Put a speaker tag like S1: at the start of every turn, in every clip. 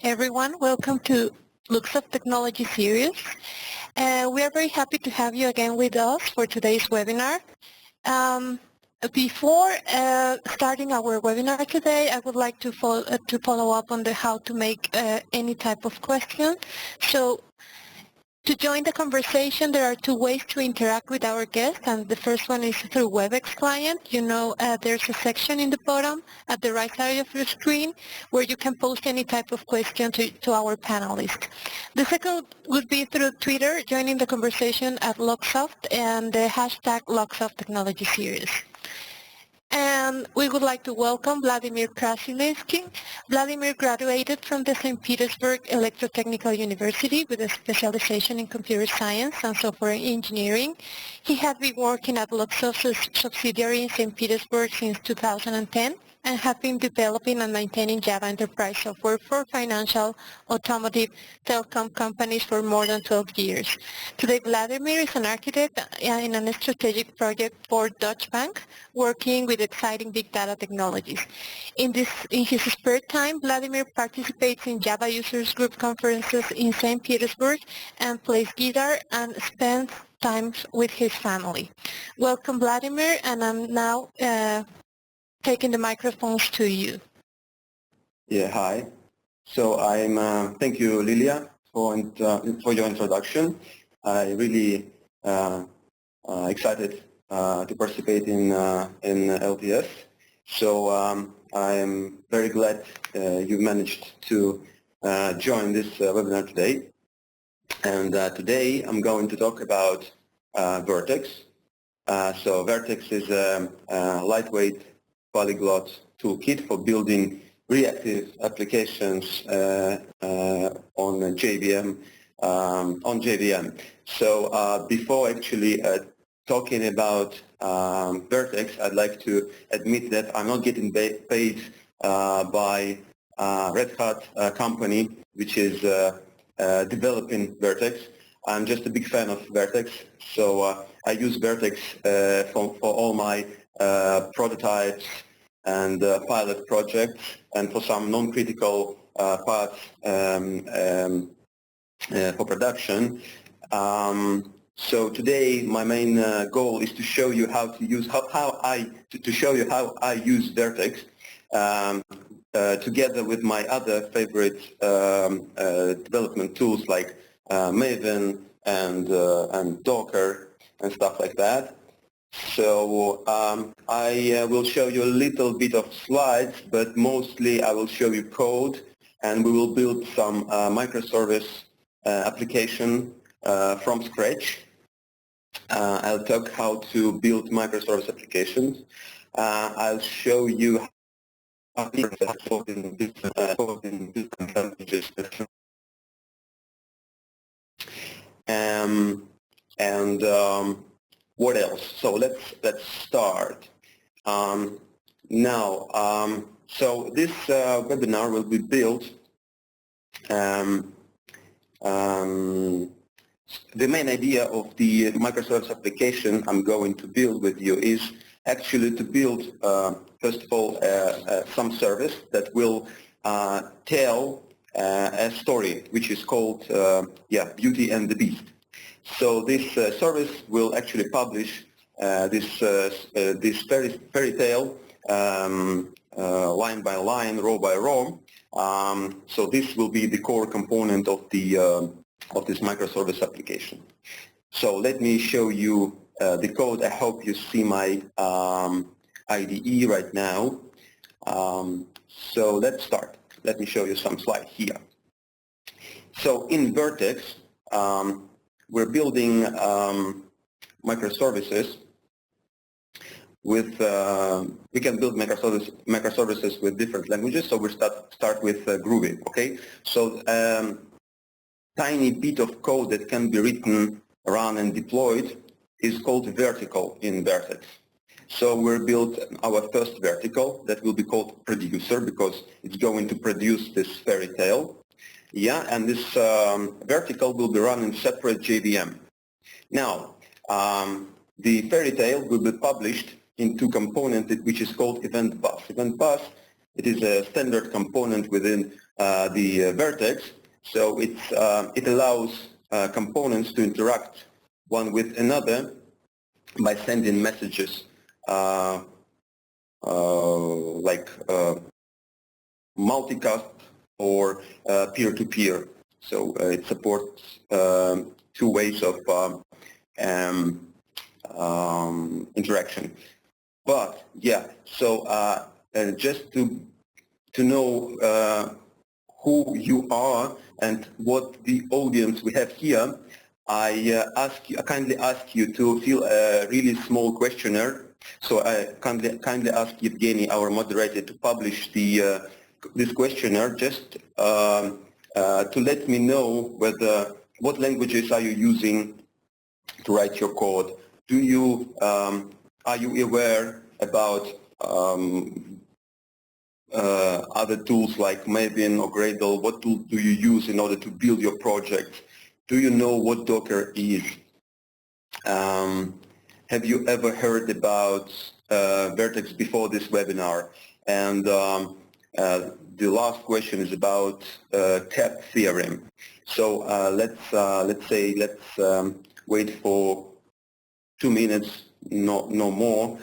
S1: everyone. Welcome to Luxoft Technology Series. We are very happy to have you again with us for today's webinar. Before starting our webinar today, I would like to follow up on how to make any type of question. So, to join the conversation, there are two ways to interact with our guests, and the first one is through Vert.x client. There's a section in the bottom at the right side of your screen where you can post any type of question to our panelists. The second would be through Twitter, joining the conversation at Luxoft and the hashtag Luxoft Technology Series. And we would like to welcome Vladimir Krasilschik. Vladimir graduated from the St. Petersburg Electrotechnical University with a specialization in computer science and software engineering. He has been working at Luxoft's subsidiary in St. Petersburg since 2010 and has been developing and maintaining Java enterprise software for financial, automotive, telecom companies for more than 12 years. Today, Vladimir is an architect in a strategic project for Deutsche Bank, working with exciting big data technologies. In his spare time, Vladimir participates in Java users group conferences in St. Petersburg and plays guitar and spends time with his family. Welcome, Vladimir, and I'm now taking the microphones to you.
S2: Yeah, hi. So thank you, Lilia, for your introduction. I really excited to participate in LTS. So I am very glad you managed to join this webinar today. And today I'm going to talk about Vert.x. So Vert.x is a lightweight polyglot toolkit for building reactive applications on JVM. So before actually talking about Vert.x, I'd like to admit that I'm not getting paid by Red Hat company, which is developing Vert.x. I'm just a big fan of Vert.x, so I use Vert.x for all my prototypes and pilot projects, and for some non-critical parts for production. So today my main goal is to show you how to use how I use Vert.x together with my other favorite development tools like maven and Docker and stuff like that. So I will show you a little bit of slides, but mostly I will show you code, and we will build some microservice application from scratch. I'll talk how to build microservice applications. I'll show you how to in different languages. What else? So let's start. So this webinar will be built. The main idea of the microservice application I'm going to build with you is actually to build, first of all, some service that will tell a story, which is called Beauty and the Beast. So this service will actually publish this fairy tale line by line, row by row. So this will be the core component of this microservice application. So let me show you the code. I hope you see my IDE right now. So let's start. Let me show you some slides here. So in Vert.x, we're building microservices with, we can build microservices with different languages. So we start with Groovy, okay? So tiny bit of code that can be written, run and deployed is called vertical in Vert.x. So we're built our first vertical that will be called producer because it's going to produce this fairy tale. Yeah, and this vertical will be run in separate JVM. Now, the fairy tale will be published in two components, which is called event bus. Event bus It is a standard component within the Vert.x, so it allows components to interact one with another by sending messages like multicast or peer-to-peer. So it supports two ways of interaction. But yeah, so just to know who you are and what the audience we have here, I kindly ask you to fill a really small questionnaire. So I kindly ask Evgeny, our moderator, to publish this questionnaire just to let me know what languages are you using to write your code. Do you are you aware about other tools like Maven or Gradle? What tool do you use in order to build your project? Do you know what Docker is? Have you ever heard about Vert.x before this webinar? And the last question is about cap theorem. So let's wait for 2 minutes, no more,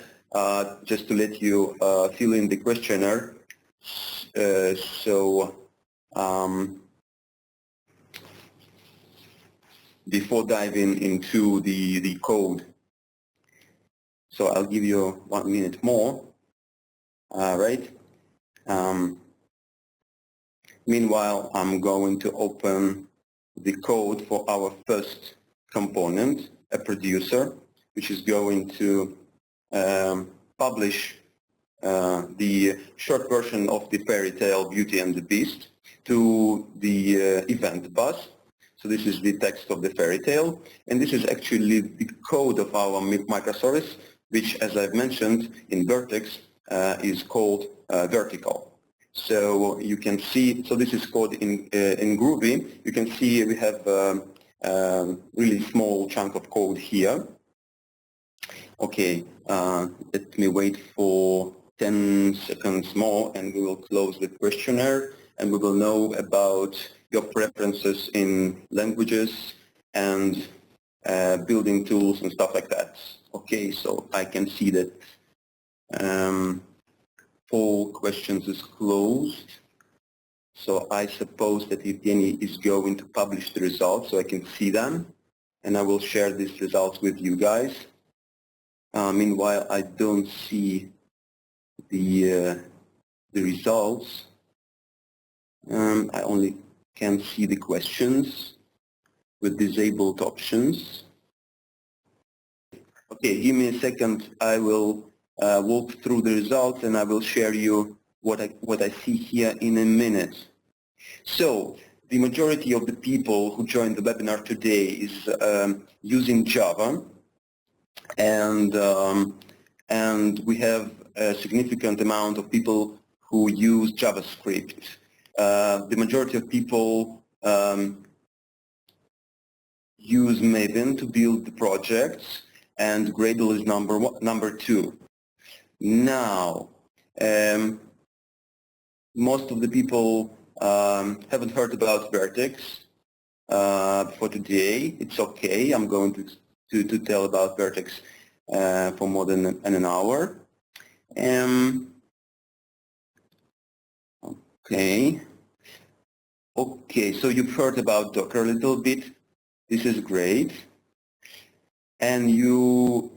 S2: just to let you fill in the questionnaire. Before diving into the code. So I'll give you 1 minute more. Right. Meanwhile, I'm going to open the code for our first component, a producer, which is going to publish the short version of the fairy tale Beauty and the Beast to the event bus. So this is the text of the fairy tale, and this is actually the code of our microservice, which, as I've mentioned, in Vert.x is called vertical. So you can see, so this is code in Groovy. You can see we have really small chunk of code here. Okay, let me wait for 10 seconds more and we will close the questionnaire and we will know about your preferences in languages and building tools and stuff like that. Okay, so I can see that all questions is closed. So I suppose that Evgeny is going to publish the results so I can see them and I will share these results with you guys. Meanwhile, I don't see the results. I only can see the questions with disabled options. Okay, give me a second. I will walk through the results and I will share you what I see here in a minute. So the majority of the people who joined the webinar today is using Java, and we have a significant amount of people who use JavaScript. The majority of people use Maven to build the projects, and Gradle is number 2. Now, most of the people haven't heard about Vert.x for today. It's okay. I'm going to tell about Vert.x for more than an hour. Okay, so you've heard about Docker a little bit. This is great. And you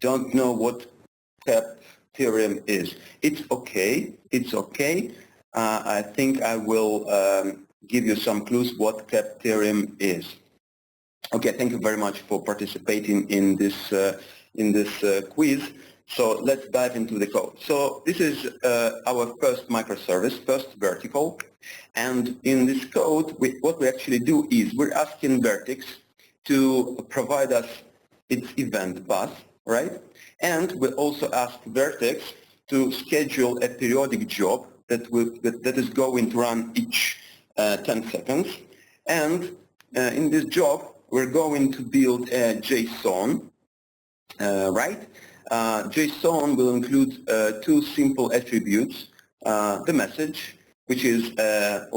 S2: don't know what cap theorem is. It's okay. It's okay. I think I will give you some clues what cap theorem is. Okay, thank you very much for participating in this quiz. So let's dive into the code. So this is our first microservice, first vertical. And in this code, what we actually do is we're asking Vert.x to provide us its event bus, right? And we also ask Vert.x to schedule a periodic job that is going to run each 10 seconds. And in this job, we're going to build a JSON, right? JSON will include 2 simple attributes. the message, which is a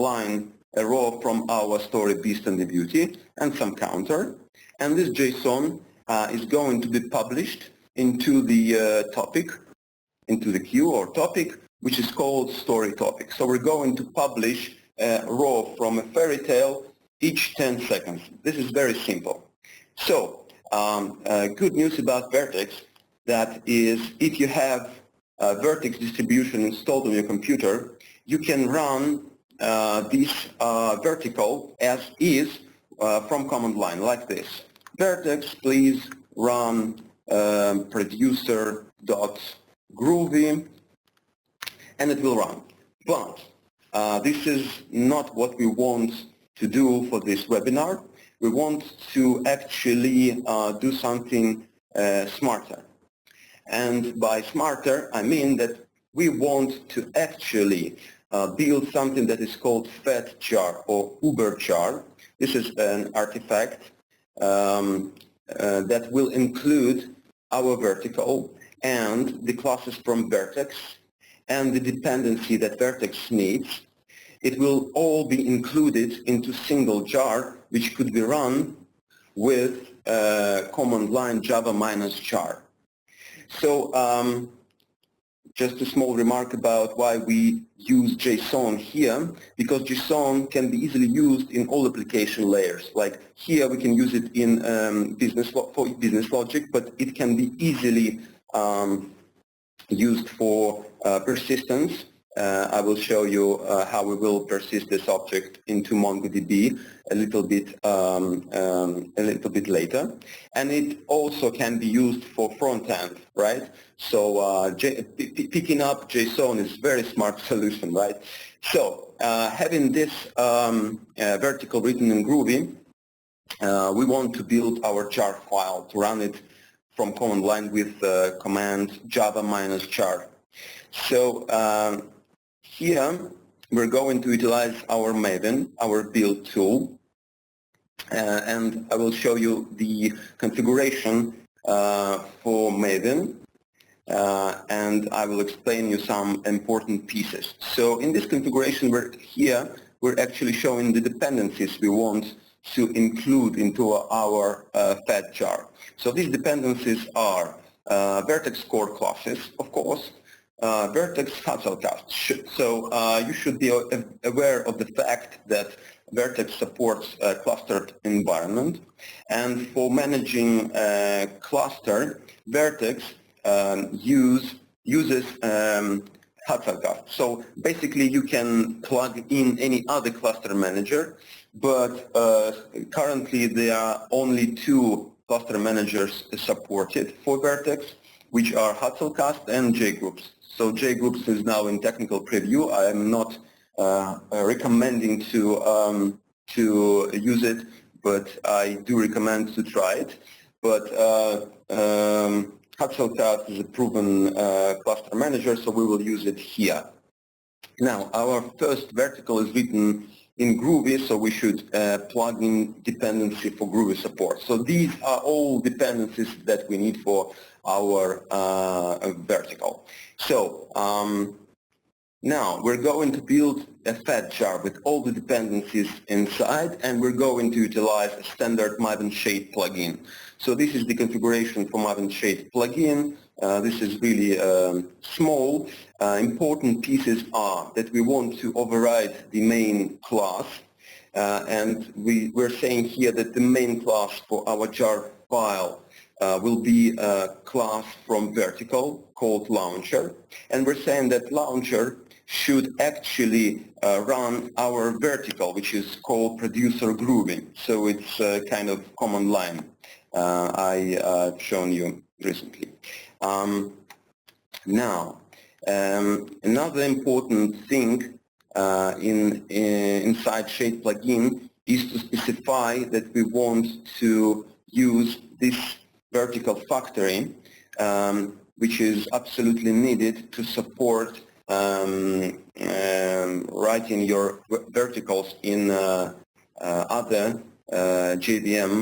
S2: row from our story Beast and the Beauty, and some counter. And this JSON is going to be published into the topic, into the queue or topic, which is called story topic. So we're going to publish a row from a fairy tale each 10 seconds. This is very simple. So good news about Vert.x, that is, if you have Vert.x distribution installed on your computer, you can run this vertical as is from command line like this. Vert.x, please run producer.groovy, and it will run. But this is not what we want to do for this webinar. We want to actually do something smarter. And by smarter, I mean that we want to actually build something that is called fat jar or uber jar. This is an artifact that will include our vertical and the classes from Vert.x and the dependency that Vert.x needs. It will all be included into single jar, which could be run with command line java -jar. So just a small remark about why we use JSON here, because JSON can be easily used in all application layers. Like here we can use it in for business logic, but it can be easily used for persistence. I will show you how we will persist this object into MongoDB a little bit later, and it also can be used for front end, right? So picking up JSON is a very smart solution, right? So having this vertical written in Groovy, we want to build our jar file to run it from command line with command java -jar. So here we're going to utilize our Maven, our build tool, and I will show you the configuration for Maven, and I will explain you some important pieces. So in this configuration, we're actually showing the dependencies we want to include into our fat jar. So these dependencies are Vert.x core classes, of course, Vert.x Hasselcast. So you should be aware of the fact that Vert.x supports a clustered environment, and for managing a cluster, Vert.x uses Hasselcast. So basically you can plug in any other cluster manager, but currently there are only 2 cluster managers supported for Vert.x, which are Hasselcast and JGroups. So JGroups is now in technical preview. I am not recommending to use it, but I do recommend to try it. But Hasselcast is a proven cluster manager, so we will use it here. Now, our first vertical is written in Groovy, so we should plug in dependency for Groovy support. So these are all dependencies that we need for our vertical. So now we're going to build a fat jar with all the dependencies inside, and we're going to utilize a standard maven shade plugin. So this is the configuration for maven shade plugin. This is really small. Important pieces are that we want to override the main class, and we're saying here that the main class for our jar file will be a class from vertical called launcher, and we're saying that launcher should actually run our vertical, which is called producer grooving. So it's a kind of command line I've shown you recently. Now, another important thing inside Shade plugin is to specify that we want to use this vertical factory, which is absolutely needed to support writing your verticals in other JVM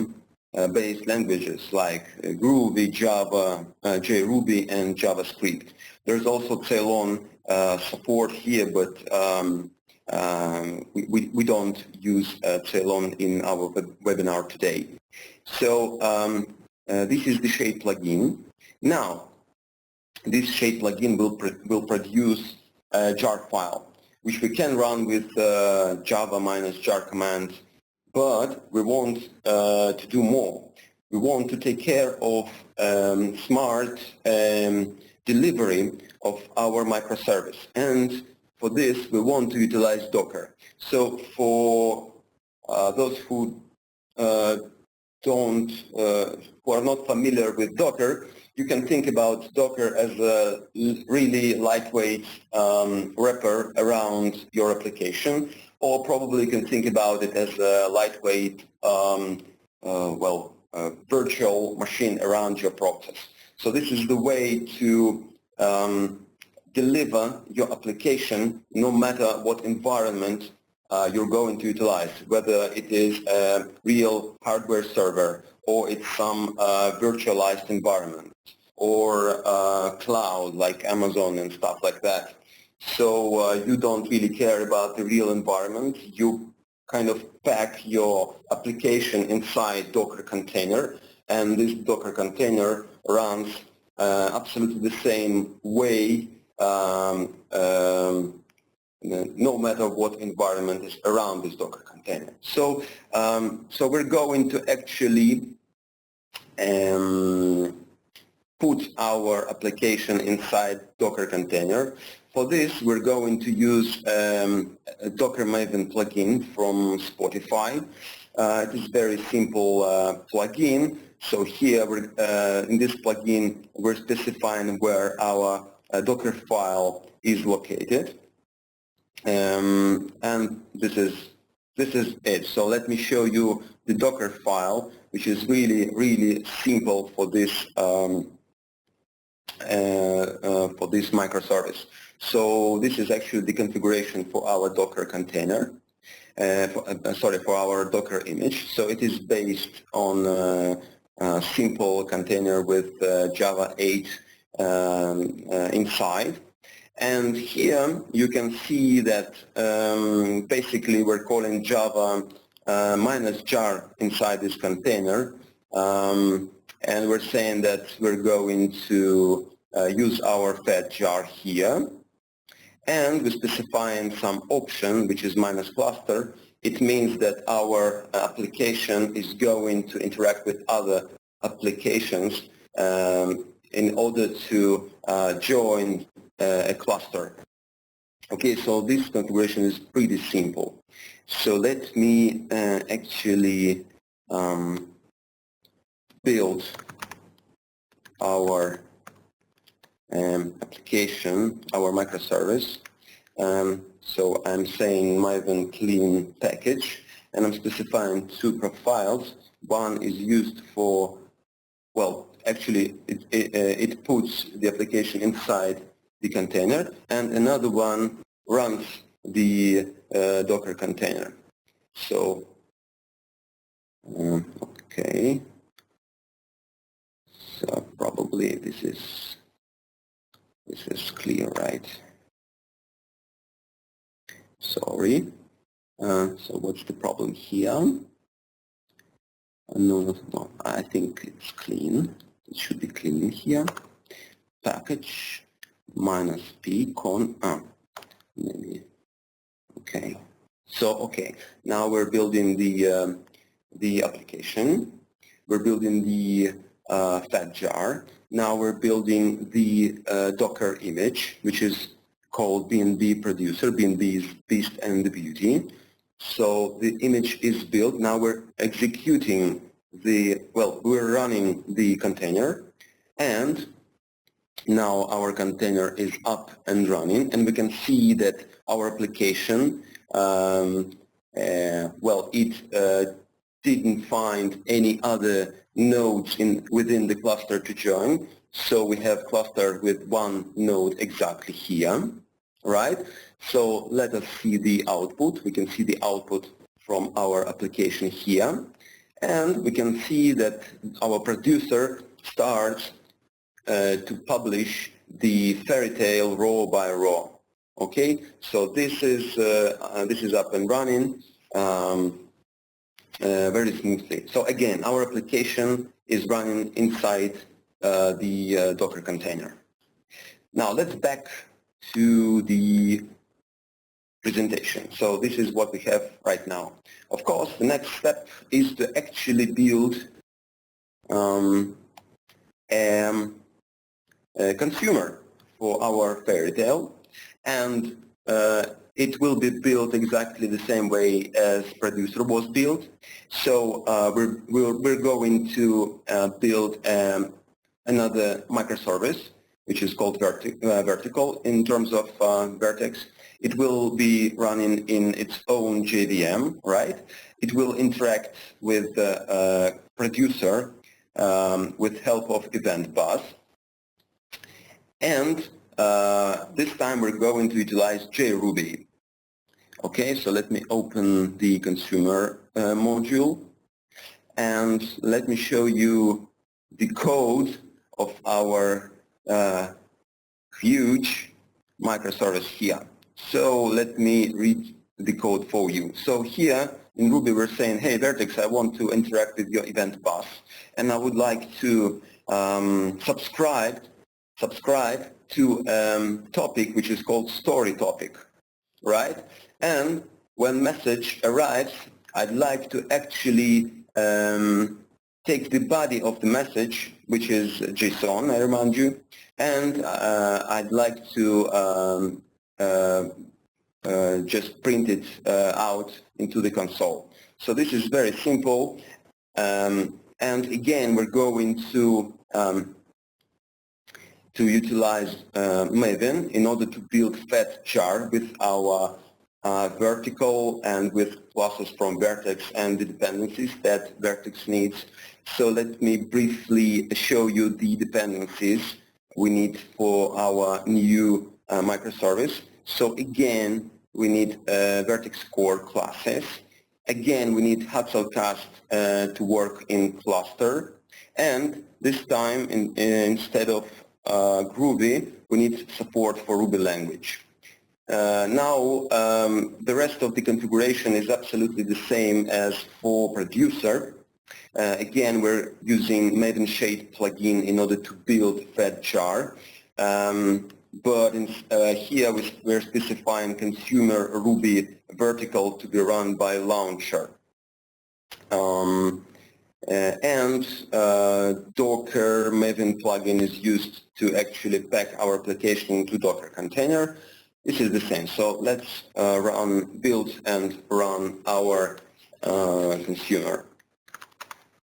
S2: based languages like Groovy, Java, JRuby, and JavaScript. There's also Ceylon support here, but we don't use Ceylon in our webinar today. So this is the shape plugin. Now, this shape plugin will produce a jar file, which we can run with java-jar command, but we want to do more. We want to take care of smart delivery of our microservice, and for this we want to utilize Docker. So for those who are not familiar with Docker, you can think about Docker as a really lightweight wrapper around your application, or probably you can think about it as a lightweight virtual machine around your process. So this is the way to deliver your application no matter what environment you're going to utilize, whether it is a real hardware server or it's some virtualized environment or cloud like Amazon and stuff like that. So you don't really care about the real environment. You kind of pack your application inside Docker container, and this Docker container runs absolutely the same way no matter what environment is around this Docker container. So, so we're going to actually put our application inside Docker container. For this, we're going to use a Docker Maven plugin from Spotify. It is a very simple plugin. So here, in this plugin, we're specifying where our Docker file is located. And this is it. So let me show you the Docker file, which is really simple for this microservice. So this is actually the configuration for our Docker container, for our Docker image. So it is based on a simple container with Java 8 inside. And here you can see that basically we're calling Java -jar inside this container, and we're saying that we're going to use our fat jar here, and we're specifying some option which is -cluster. It means that our application is going to interact with other applications in order to join a cluster. Okay, so this configuration is pretty simple. So let me actually build our application, our microservice. So I'm saying maven clean package, and I'm specifying two profiles. One is used for, well, actually it puts the application inside the container, and another one runs the Docker container. So, okay. So probably this is clear, right? Sorry. So what's the problem here? No, I think it's clean. It should be clean here. Package -p con maybe. Okay. So okay. Now we're building the application. We're building the fat jar. Now we're building the Docker image, which is called BNB producer. BNB is Beast and the Beauty. So the image is built. Now we're executing we're running the container, and now our container is up and running, and we can see that our application, it didn't find any other nodes within the cluster to join. So we have cluster with one node exactly here, right? So let us see the output. We can see the output from our application here. And we can see that our producer starts to publish the fairy tale row by row. Okay, so this is up and running very smoothly. So again, our application is running inside the Docker container. Now let's back to the presentation. So this is what we have right now. Of course, the next step is to actually build a consumer for our fairy tale, and it will be built exactly the same way as producer was built. So we're going to build another microservice, which is called Vert.x in terms of Vert.x. It will be running in its own JVM, right? It will interact with the producer with help of event bus. And this time we're going to utilize JRuby. Okay, so let me open the consumer module, and let me show you the code of our huge microservice here. So let me read the code for you. So here in Ruby we're saying, hey Vert.x, I want to interact with your event bus, and I would like to subscribe to topic which is called story topic, right? And when message arrives, I'd like to actually take the body of the message, which is JSON, I remind you, and I'd like to just print it out into the console. So this is very simple, and again we're going to utilize Maven in order to build fat jar with our vertical and with classes from Vert.x and the dependencies that Vert.x needs. So let me briefly show you the dependencies we need for our new microservice. So again, we need Vert.x core classes. Again, we need Hasselcast to work in cluster. And this time, instead of Groovy, we need support for Ruby language. Now, the rest of the configuration is absolutely the same as for producer. Again, we're using Maven Shade plugin in order to build fed jar. But here we're specifying consumer Ruby vertical to be run by launcher. And Docker Maven plugin is used to actually pack our application into Docker container. This is the same. So let's build and run our consumer.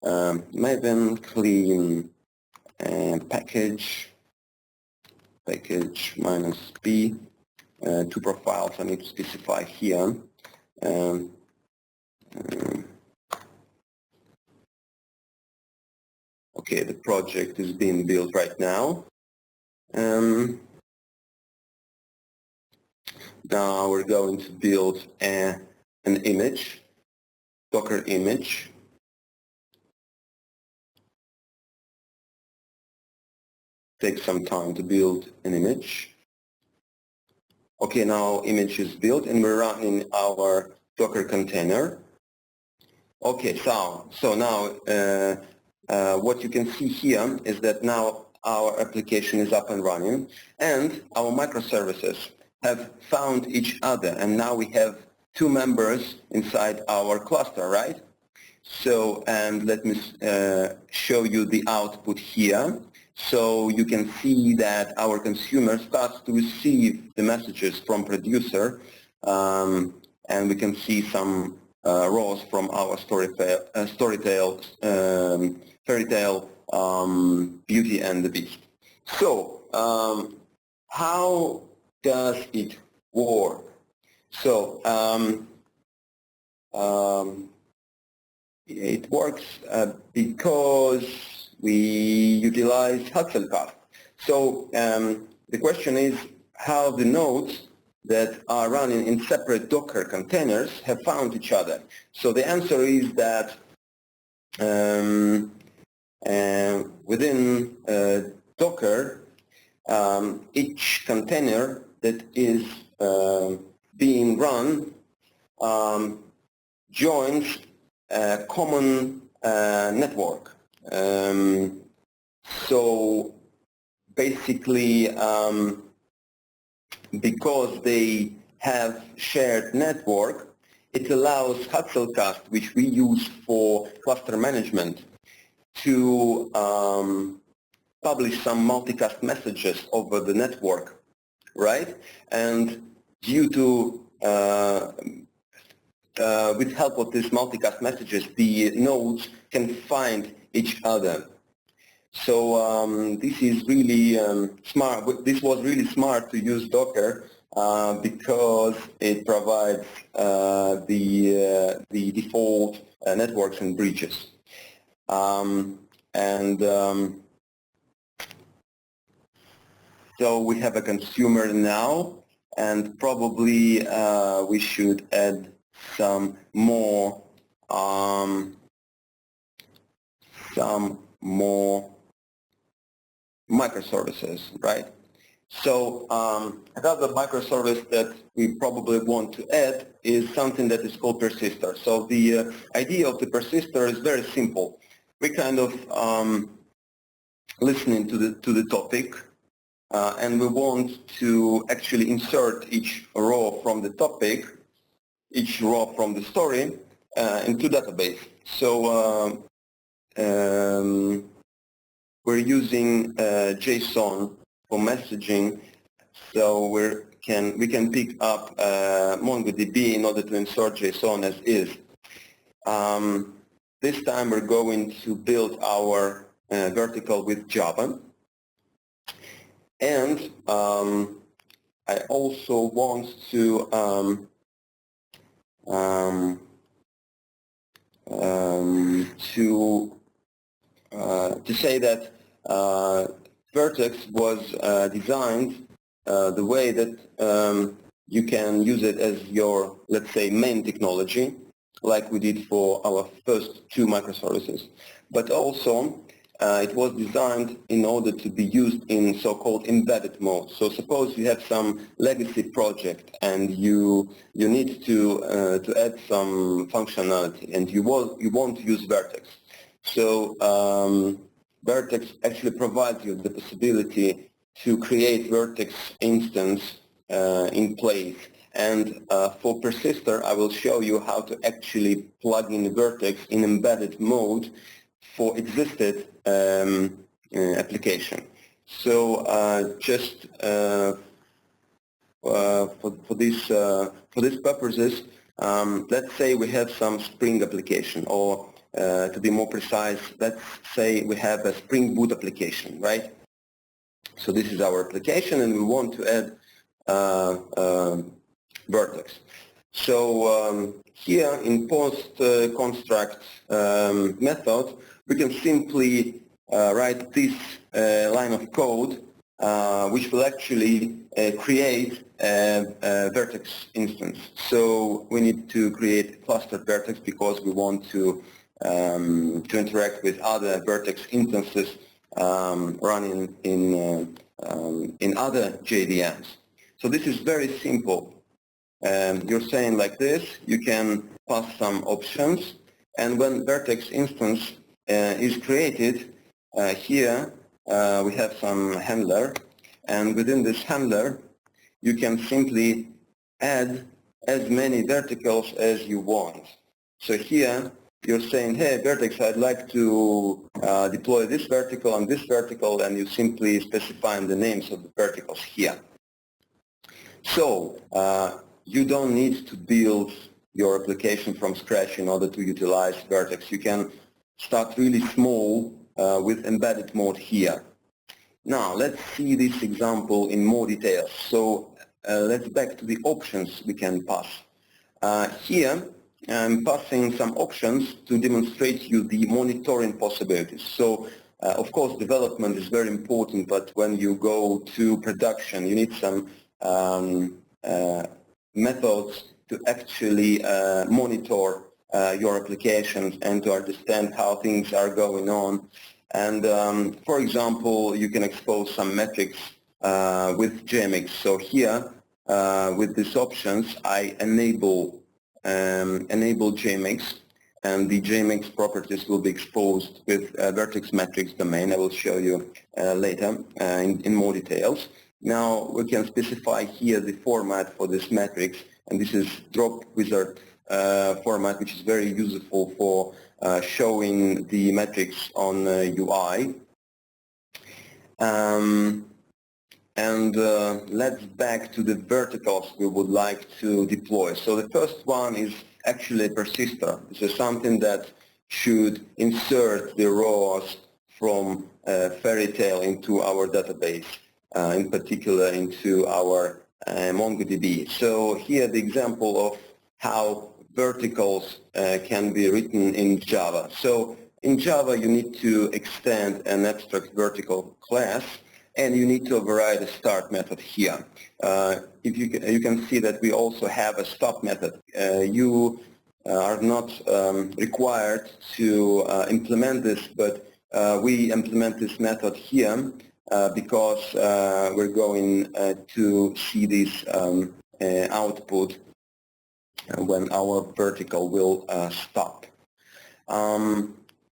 S2: Maven clean package -b. Two profiles I need to specify here. Okay, the project is being built right now. Now we're going to build an image, Docker image. Takes some time to build an image. Okay, now image is built and we're running our Docker container. Okay, so now what you can see here is that now our application is up and running and our microservices have found each other, and now we have two members inside our cluster, right? So, and let me show you the output here. So you can see that our consumer starts to receive the messages from producer, and we can see some rows from our fairy tale, Beauty and the Beast. So how does it work? So it works because we utilize Hasselcast. So the question is how the nodes that are running in separate Docker containers have found each other. So the answer is that within Docker, each container that is being run joins a common network. So basically, because they have shared network, it allows Hasselcast, which we use for cluster management, to publish some multicast messages over the network, right? And due to with help of these multicast messages, the nodes can find each other. So this is really smart. This was really smart to use Docker because it provides the default networks and bridges. So we have a consumer now, and probably we should add some more microservices, right? So another microservice that we probably want to add is something that is called persister. So the idea of the persister is very simple. We kind of listening to the topic, and we want to actually insert each row from the topic, each row from the story into database. So we're using JSON for messaging, so we can pick up MongoDB in order to insert JSON as is. This time we're going to build our vertical with Java, and I also want to say that Vert.x was designed the way that you can use it as your, let's say, main technology, like we did for our first two microservices. But also, it was designed in order to be used in so-called embedded mode. So suppose you have some legacy project and you need to add some functionality, and you want to use Vert.x. So Vert.x actually provides you the possibility to create Vert.x instance in place. And for persister, I will show you how to actually plug in Vert.x in embedded mode for existed application. So just for these purposes, let's say we have some Spring application, or to be more precise, let's say we have a Spring Boot application, right? So this is our application, and we want to add Vert.x. So here in post construct method, we can simply write this line of code, which will actually create a Vert.x instance. So we need to create clustered Vert.x because we want to interact with other Vert.x instances running in other JVMs. So this is very simple. You're saying like this, you can pass some options, and when Vert.x instance is created, here we have some handler, and within this handler you can simply add as many verticals as you want. So here you're saying, hey Vert.x, I'd like to deploy this vertical and this vertical, and you simply specify the names of the verticals here. So you don't need to build your application from scratch in order to utilize Vert.x. You can start really small with embedded mode here. Now let's see this example in more detail. So let's back to the options we can pass. Here I'm passing some options to demonstrate you the monitoring possibilities. So of course development is very important, but when you go to production you need some methods to actually monitor your applications and to understand how things are going on. And for example, you can expose some metrics with JMX. So here, with these options, I enable JMX, and the JMX properties will be exposed with Vert.x metrics domain. I will show you later in more details. Now we can specify here the format for this metrics, and this is drop wizard format, which is very useful for showing the metrics on UI. Let's back to the verticals we would like to deploy. So the first one is actually a persister. This is something that should insert the rows from fairy tale into our database, in particular into our MongoDB. So here the example of how verticals can be written in Java. So in Java you need to extend an abstract vertical class, and you need to override a start method here. If you can see that we also have a stop method. You are not required to implement this, but we implement this method here because we're going to see this output when our vertical will stop.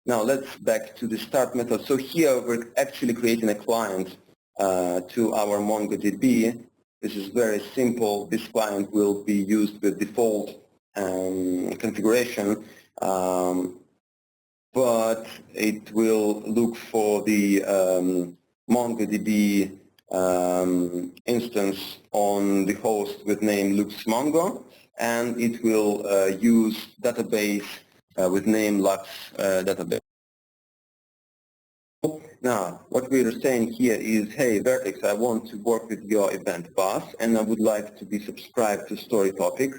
S2: Now let's back to the start method. So here we're actually creating a client to our MongoDB. This is very simple. This client will be used with default configuration, but it will look for the MongoDB instance on the host with name LuxMongo, and it will use database with name Lux database. Now, what we are saying here is, hey, Vert.x, I want to work with your event bus, and I would like to be subscribed to story topic.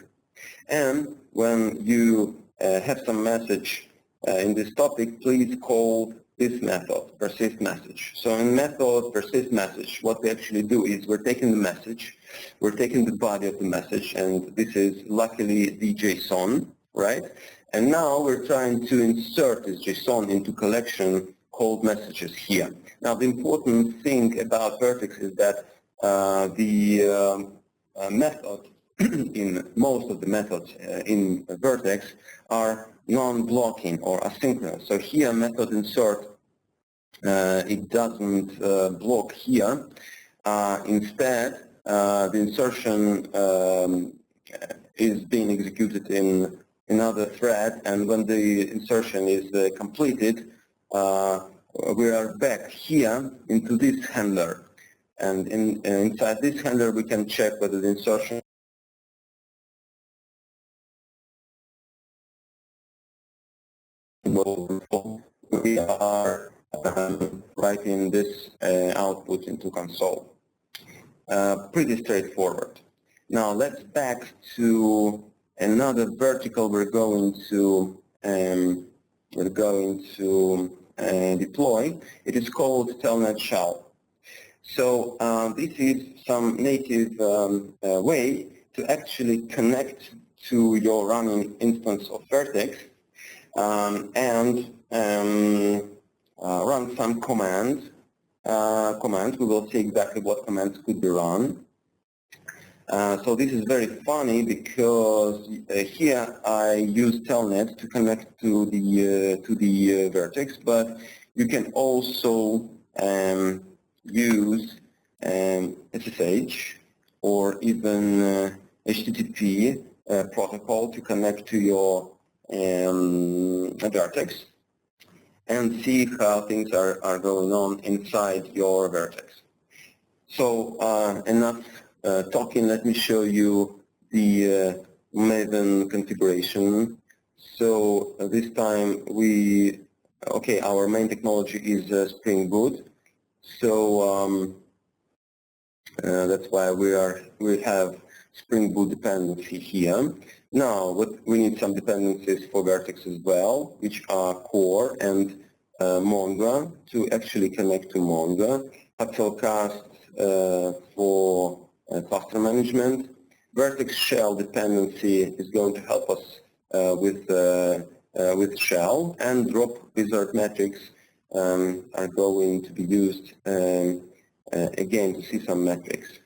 S2: And when you have some message in this topic, please call this method, persist message. So in method persist message, what we actually do is we're taking the message, we're taking the body of the message, and this is luckily the JSON, right? And now we're trying to insert this JSON into collection called messages here. Now the important thing about Vert.x is that the method in most of the methods in Vert.x are non-blocking or asynchronous. So here method insert, it doesn't block here. Instead, the insertion is being executed in another thread, and when the insertion is completed, we are back here into this handler, and inside this handler we can check whether the insertion we are writing this output into console. Pretty straightforward. Now let's back to another vertical we're going to deploy. It is called telnet shell. So this is some native way to actually connect to your running instance of Vert.x and run some commands. We will see exactly what commands could be run. So this is very funny because here I use telnet to connect to the Vert.x, but you can also use SSH or even HTTP protocol to connect to your Vert.x and see how things are going on inside your Vert.x. So enough talking, let me show you the maven configuration. So this time our main technology is Spring Boot. So that's why we have Spring Boot dependency here. Now, we need some dependencies for Vert.x as well, which are core and Mongo to actually connect to Mongo. Hasselcast for cluster management. Vert.x shell dependency is going to help us with shell, and drop wizard metrics are going to be used again to see some metrics.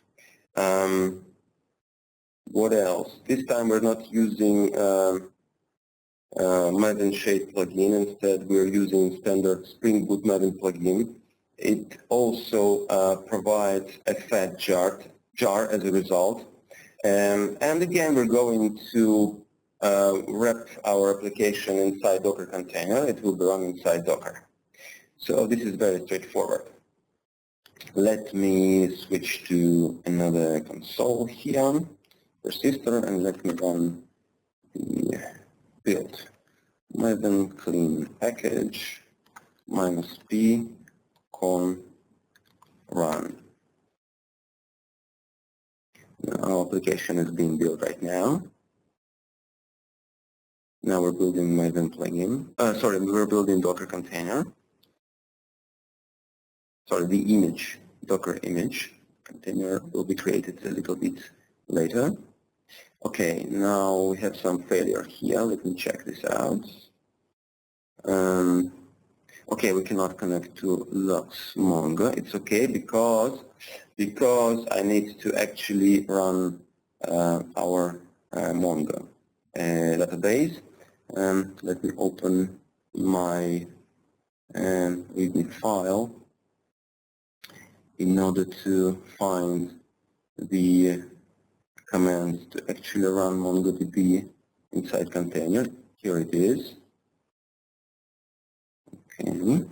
S2: What else? This time we're not using Maven Shade plugin. Instead, we're using standard Spring Boot Maven plugin. It also provides a fat jar as a result. And again, we're going to wrap our application inside Docker container. It will be run inside Docker. So this is very straightforward. Let me switch to another console here, persistor, and let me run the build. Maven clean package -p con run. Now our application is being built right now. Now we're building Maven plugin. We're building Docker container. Sorry, the image, Docker image container will be created a little bit later. Okay, now we have some failure here. Let me check this out. Okay, we cannot connect to Lux Mongo. It's okay because I need to actually run our Mongo database. Let me open my README file in order to find the commands to actually run MongoDB inside container. Here it is. Okay,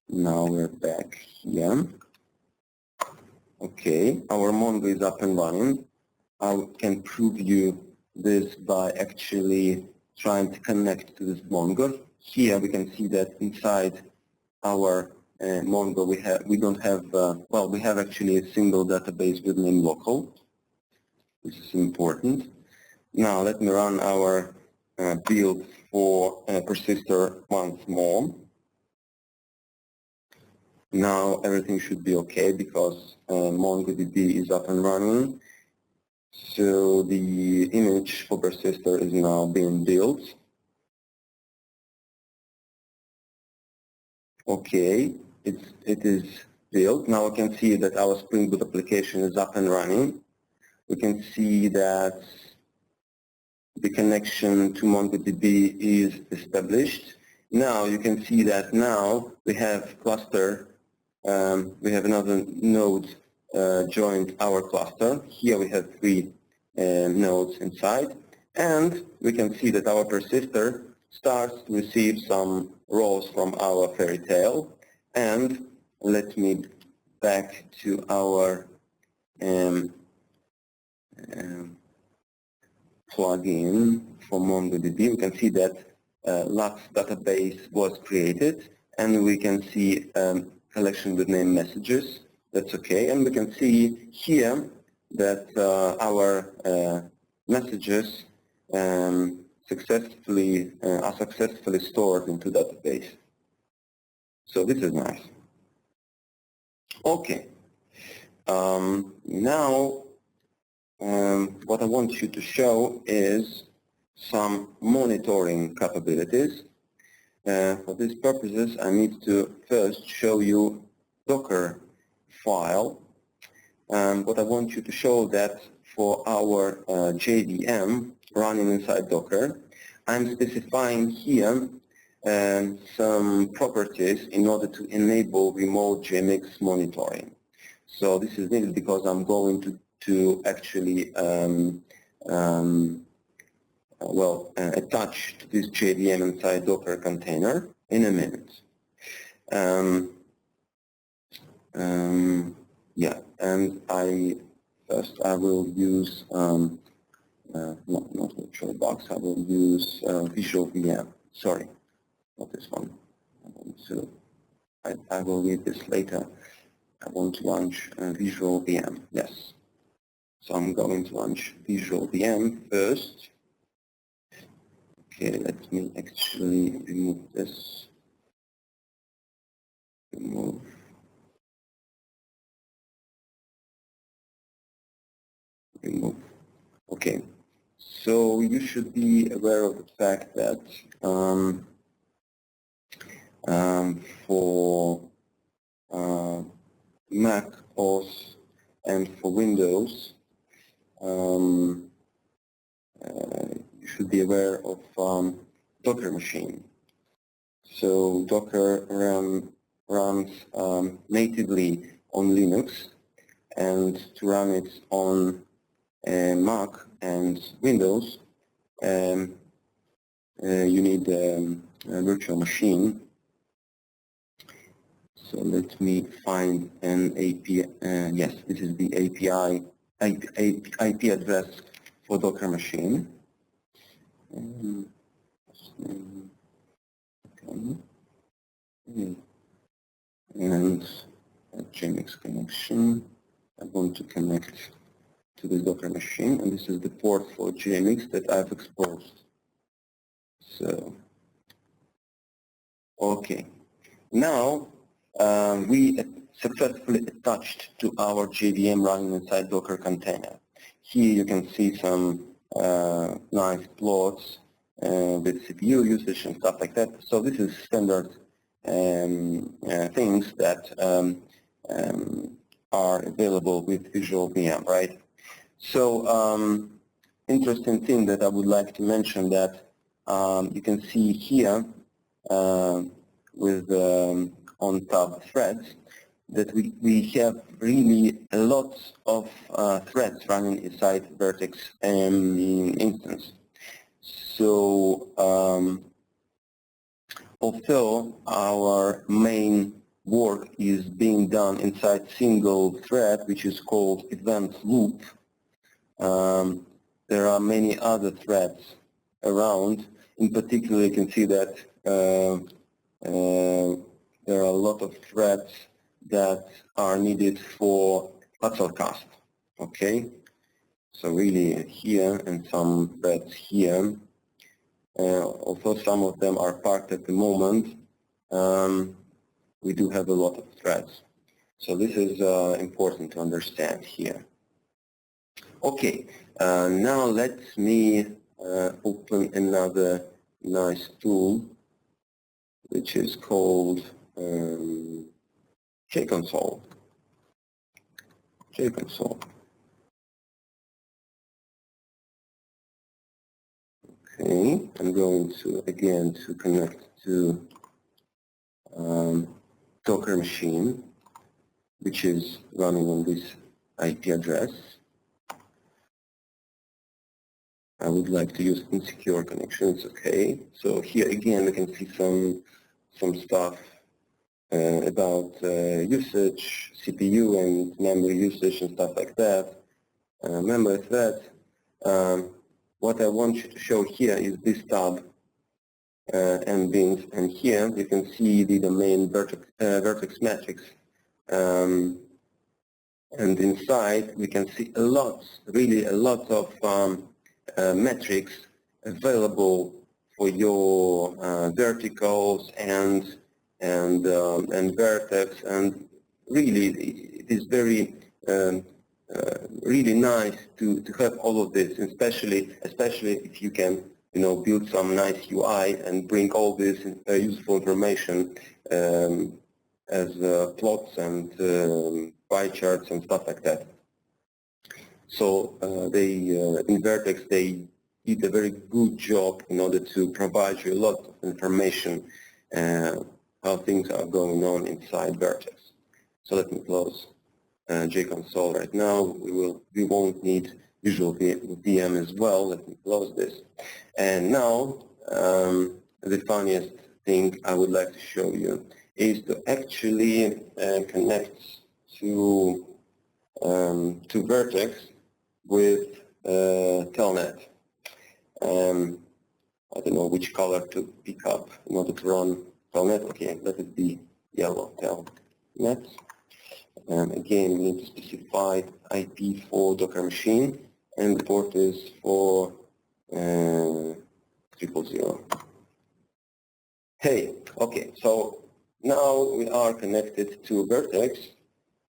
S2: now we're back here. Okay, our Mongo is up and running. I can prove you this by actually trying to connect to this Mongo. Here we can see that inside our Mongo we don't have we have actually a single database with name local. This is important. Now let me run our build for persistor once more. Now everything should be okay because MongoDB is up and running. So the image for persistor is now being built. Okay, it is built. Now we can see that our Spring Boot application is up and running. We can see that the connection to MongoDB is established. Now you can see that now we have cluster. We have another node joined our cluster. Here we have 3 nodes inside, and we can see that our persistor starts to receive some rows from our fairy tale. And let me back to our plugin for MongoDB. We can see that Lux database was created, and we can see collection with name messages. That's okay. And we can see here that our messages are successfully stored into database. So this is nice. Okay. Now what I want you to show is some monitoring capabilities. For these purposes, I need to first show you Docker file. What I want you to show that for our JVM running inside Docker, I'm specifying here some properties in order to enable remote JMX monitoring. So this is needed because I'm going to actually attach to this JVM inside Docker container in a minute. Yeah, and I will use not VirtualBox. I will use Visual VM. Sorry, not this one. I will read this later. I want to launch Visual VM. Yes. So I'm going to launch Visual VM first. Okay, let me actually remove this. Remove. Okay, So you should be aware of the fact that for Mac OS and for Windows, you should be aware of Docker machine. So Docker runs natively on Linux, and to run it on Mac and Windows, you need a virtual machine. So let me find an API. Yes, this is the IP address for Docker machine. And a JMix connection. I want to connect to the Docker machine, and this is the port for JMix that I've exposed. So, okay. Now, we successfully attached to our JVM running inside Docker container. Here you can see some nice plots with CPU usage and stuff like that. So this is standard things that are available with Visual VM, right? So interesting thing that I would like to mention that you can see here with on tab threads that we have really a lot of threads running inside Vert.x instance. So although our main work is being done inside single thread, which is called event loop, there are many other threads around. In particular, you can see that there are a lot of threads that are needed for Luxoft. Okay, so really here and some threads here. Although some of them are parked at the moment, we do have a lot of threads. So this is important to understand here. Okay, now let me open another nice tool, which is called JConsole. JConsole. Okay, I'm going to again to connect to Docker machine, which is running on this IP address. I would like to use insecure connections. Okay, so here again we can see some stuff about usage, CPU and memory usage and stuff like that. Memory thread. What I want you to show here is this tab and bins, and here you can see the domain Vert.x metrics. And inside we can see really a lot of metrics available for your verticals and Vert.x, and really it is very really nice to have all of this, especially if you can build some nice UI and bring all this useful information as plots and pie charts and stuff like that. So in Vert.x they did a very good job in order to provide you a lot of information how things are going on inside Vert.x. So let me close JConsole right now. We won't need Visual VM as well. Let me close this. And now the funniest thing I would like to show you is to actually connect to Vert.x with Telnet. I don't know which color to pick up in order to run Telnet. Okay, let it be yellow Telnet. Again, we need to specify IP for Docker machine, and the port is for 000. Hey, okay, so now we are connected to Vert.x,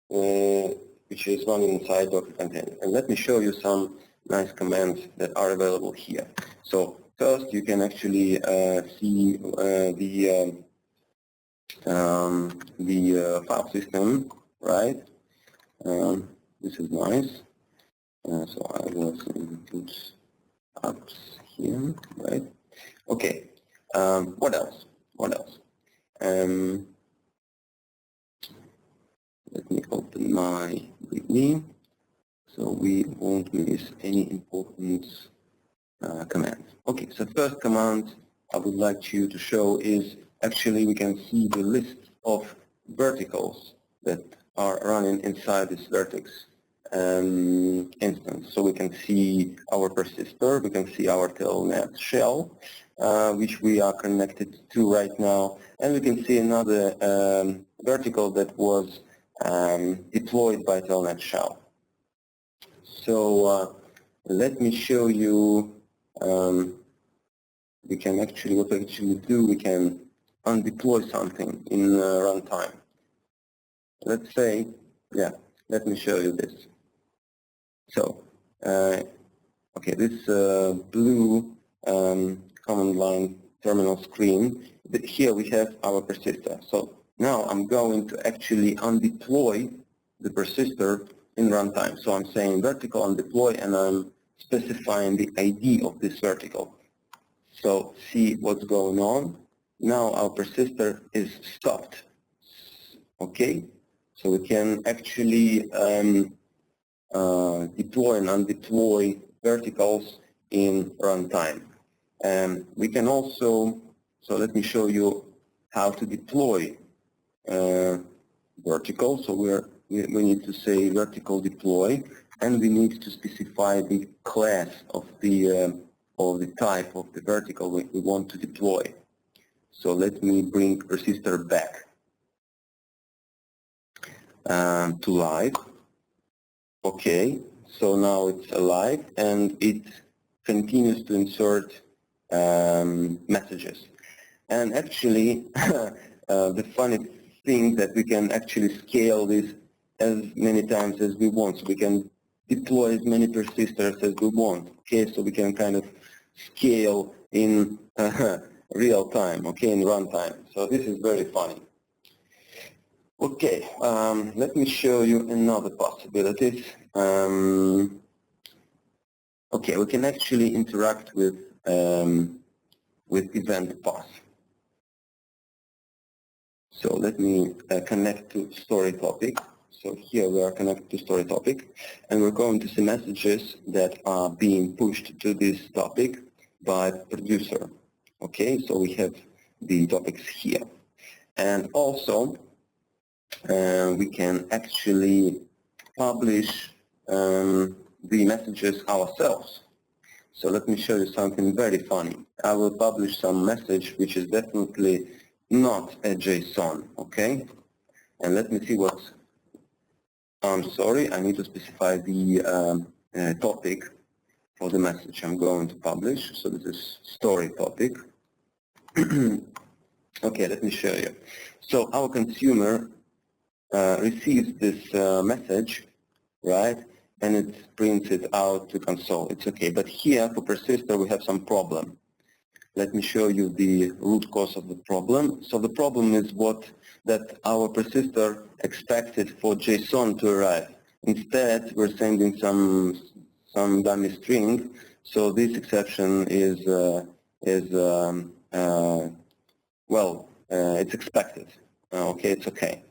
S2: which is running inside Docker container. And let me show you some nice commands that are available here. So first, you can actually see the file system, right? This is nice. So I will put apps here, right? Okay. What else? What else? Let me open my README so we won't miss any important commands. Okay, so first command I would like you to show is actually we can see the list of verticals that are running inside this Vert.x instance. So we can see our persistor, we can see our telnet shell, which we are connected to right now, and we can see another vertical that was deployed by telnet shell. So let me show you. We can actually, what we actually do, we can undeploy something in runtime. Let's say, yeah, let me show you this. So, okay, this blue command line terminal screen, here we have our persistor. So now I'm going to actually undeploy the persistor in runtime. So I'm saying vertical undeploy, and I'm specifying the ID of this vertical. So see what's going on. Now our persistor is stopped. Okay, so we can actually deploy and undeploy verticals in runtime. And we can also, so let me show you how to deploy vertical. So we need to say vertical deploy, and we need to specify the class of the type of the vertical we want to deploy. So let me bring persistor back to live. Okay, so now it's alive and it continues to insert messages. And actually, the funny thing that we can actually scale this as many times as we want. So we can deploy as many persistors as we want. Okay, so we can kind of scale in real time, okay, in runtime. So this is very funny. Okay, let me show you another possibilities. Okay, we can actually interact with event path. So let me connect to story topic. So here we are connected to story topic, and we're going to see messages that are being pushed to this topic by producer. Okay, so we have the topics here. And also, we can actually publish the messages ourselves. So let me show you something very funny. I will publish some message which is definitely not a JSON, okay? And let me see what's... I'm sorry, I need to specify the topic for the message I'm going to publish. So this is story topic. Okay, let me show you. So our consumer receives this message, right? And it prints it out to console. It's okay. But here for persistor we have some problem. Let me show you the root cause of the problem. So the problem is that our persistor expected for JSON to arrive. Instead, we're sending some dummy string. So this exception is it's expected. Okay, it's okay.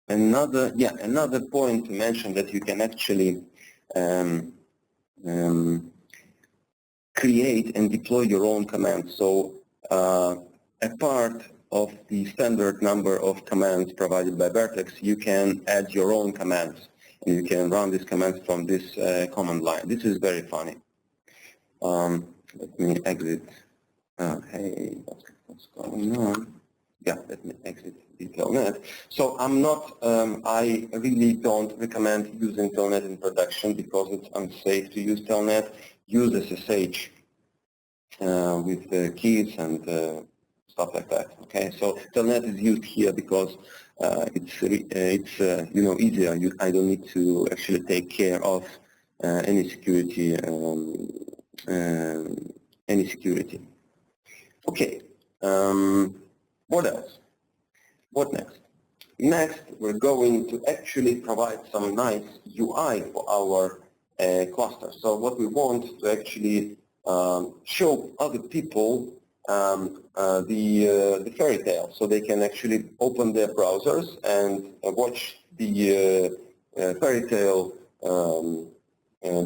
S2: Another point to mention that you can actually create and deploy your own commands. So a part of the standard number of commands provided by Vert.x, you can add your own commands, and you can run these commands from this command line. This is very funny. Let me exit. Hey, what's going on? Yeah, let me exit the telnet. So I'm not, I really don't recommend using telnet in production because it's unsafe to use telnet. Use SSH with keys and stuff like that. Okay, so telnet is used here because it's easier. I don't need to actually take care of any security. Okay. What else? What next? Next, we're going to actually provide some nice UI for our cluster. So what we want to actually show other people the fairy tale, so they can actually open their browsers and watch the fairy tale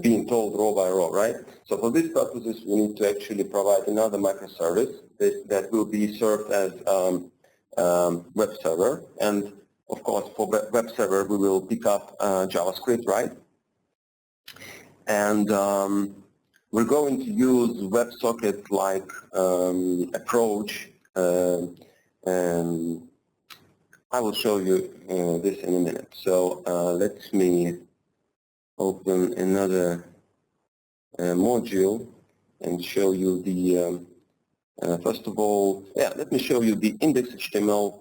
S2: being told row by row, right? So for these purposes, we need to actually provide another microservice that will be served as web server. And of course, for web server, we will pick up JavaScript, right? And we're going to use WebSocket-like approach. And I will show you this in a minute. So let me open another module and show you the, first of all, let me show you the index.html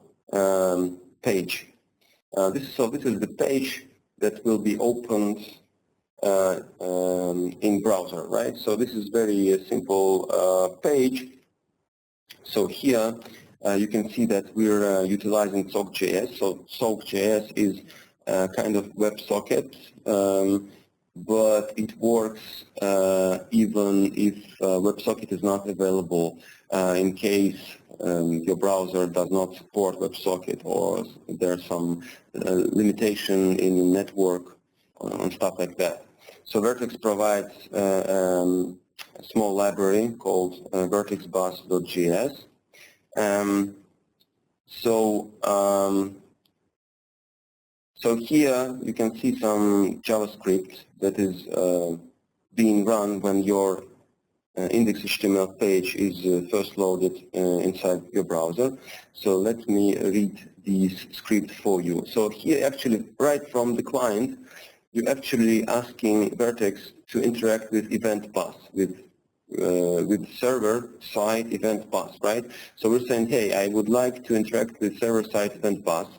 S2: page. This is the page that will be opened in browser, right? So this is very simple page. So here you can see that we're utilizing sock.js. So sock.js is kind of WebSocket, but it works even if WebSocket is not available in case your browser does not support WebSocket or there's some limitation in network and stuff like that. So Vert.x provides a small library called Vert.x bus.js. So here you can see some JavaScript that is being run when your index.html page is first loaded inside your browser. So let me read this script for you. So here actually right from the client, you're actually asking Vert.x to interact with event path, with server-side event path, right? So we're saying, hey, I would like to interact with server-side event path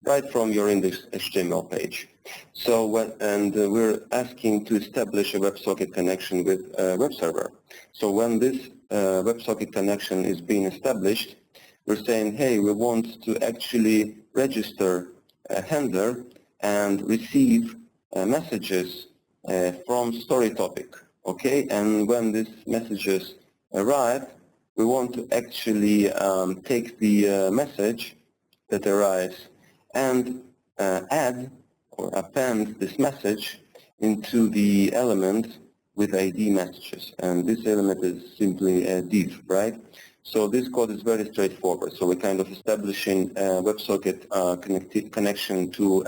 S2: right from your index.html page. So we're asking to establish a WebSocket connection with a web server. So when this WebSocket connection is being established, we're saying, hey, we want to actually register a handler and receive messages from story topic, okay? And when these messages arrive, we want to actually take the message that arrives and add or append this message into the element with ID messages. And this element is simply a div, right? So this code is very straightforward. So we're kind of establishing a WebSocket connection to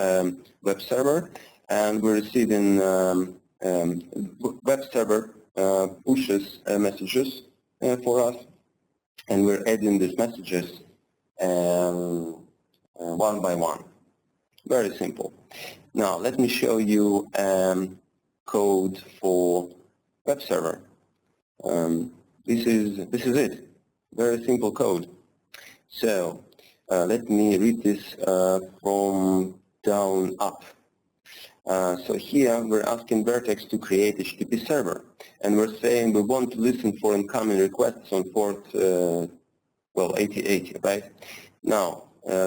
S2: web server, and we're receiving web server pushes messages for us, and we're adding these messages one by one. Very simple. Now let me show you code for web server. This is it. Very simple code. So let me read this from down up. So here we're asking Vert.x to create a HTTP server, and we're saying we want to listen for incoming requests on port 8080, right? Now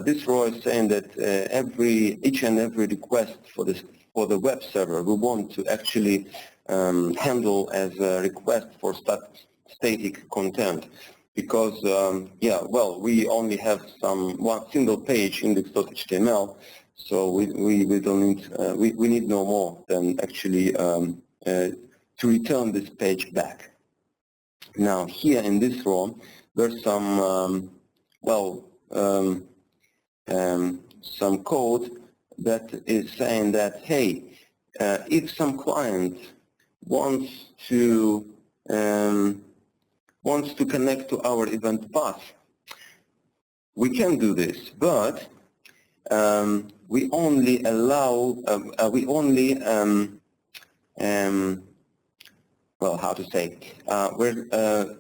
S2: this row is saying that each and every request for the web server we want to actually handle as a request for static content, because we only have one single page index.html. So we don't need we need no more than actually to return this page back. Now here in this row there's some some code that is saying that, hey, if some client wants to connect to our event path, we can do this, but we only allow, how to say, where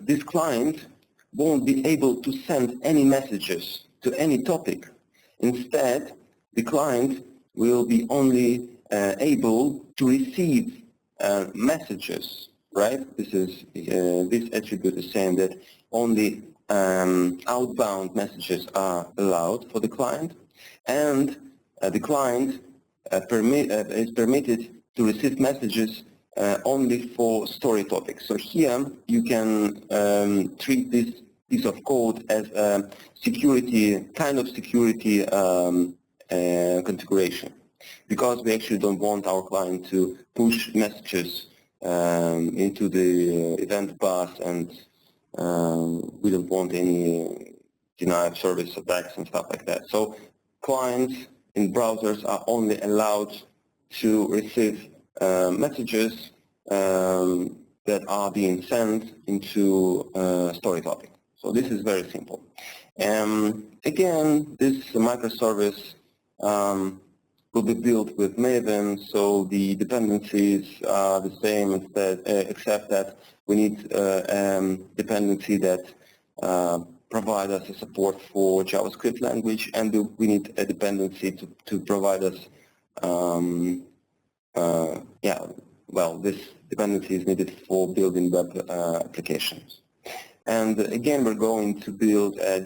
S2: this client won't be able to send any messages to any topic. Instead, the client will be only able to receive messages, right? This attribute is saying that only outbound messages are allowed for the client, and the client is permitted to receive messages only for story topics. So here you can treat this piece of code as a security configuration, because we actually don't want our client to push messages into the event bus, and we don't want any denied service attacks and stuff like that. So clients in browsers are only allowed to receive messages that are being sent into story topic. So this is very simple. Again, this microservice will be built with Maven, so the dependencies are the same, except that we need dependency that provide us a support for JavaScript language, and we need a dependency to provide us this dependency is needed for building web applications. And again, we're going to build a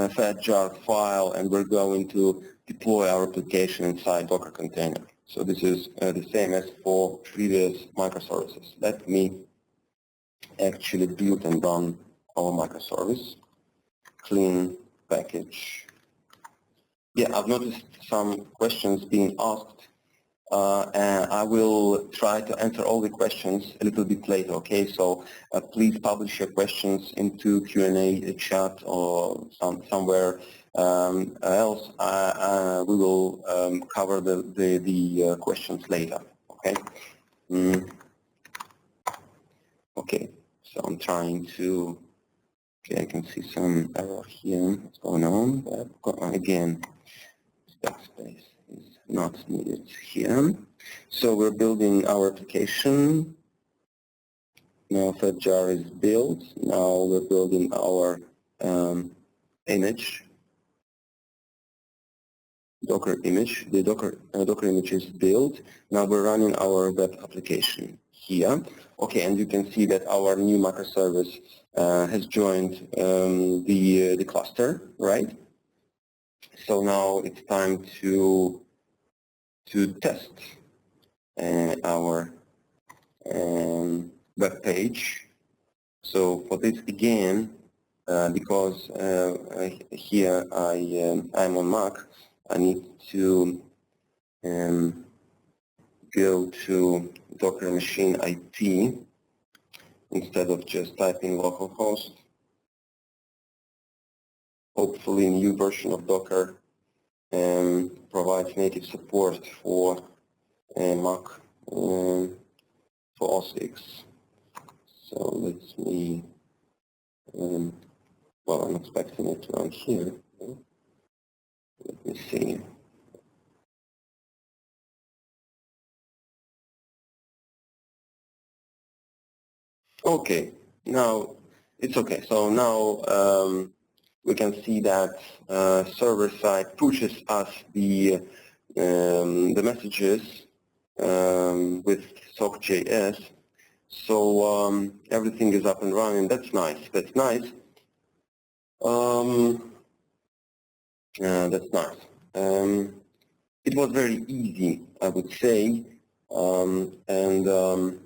S2: fat jar file, and we're going to deploy our application inside Docker container. So this is the same as for previous microservices. Let me actually build and run our microservice. Clean package. Yeah, I've noticed some questions being asked. And I will try to answer all the questions a little bit later, okay? So please publish your questions into Q&A chat or somewhere else. We will cover the questions later, okay? Okay, so I'm trying to, okay, I can see some error here. What's going on? Again, backspace is not needed here. So we're building our application. Now fat jar is built. Now we're building our image, Docker image. The Docker image is built. Now we're running our web application here. Okay, and you can see that our new microservice has joined the cluster, right? So now it's time to test our web page. So for this again, because here I'm on Mac, I need to go to Docker machine IP instead of just typing localhost. Hopefully, a new version of Docker provides native support for Mac for OS X. So let me, well, I'm expecting it to run here. Let me see. Okay, now it's okay. So now we can see that server side pushes us the messages with sock.js. So everything is up and running. That's nice. That's nice. That's nice. It was very easy, I would say, and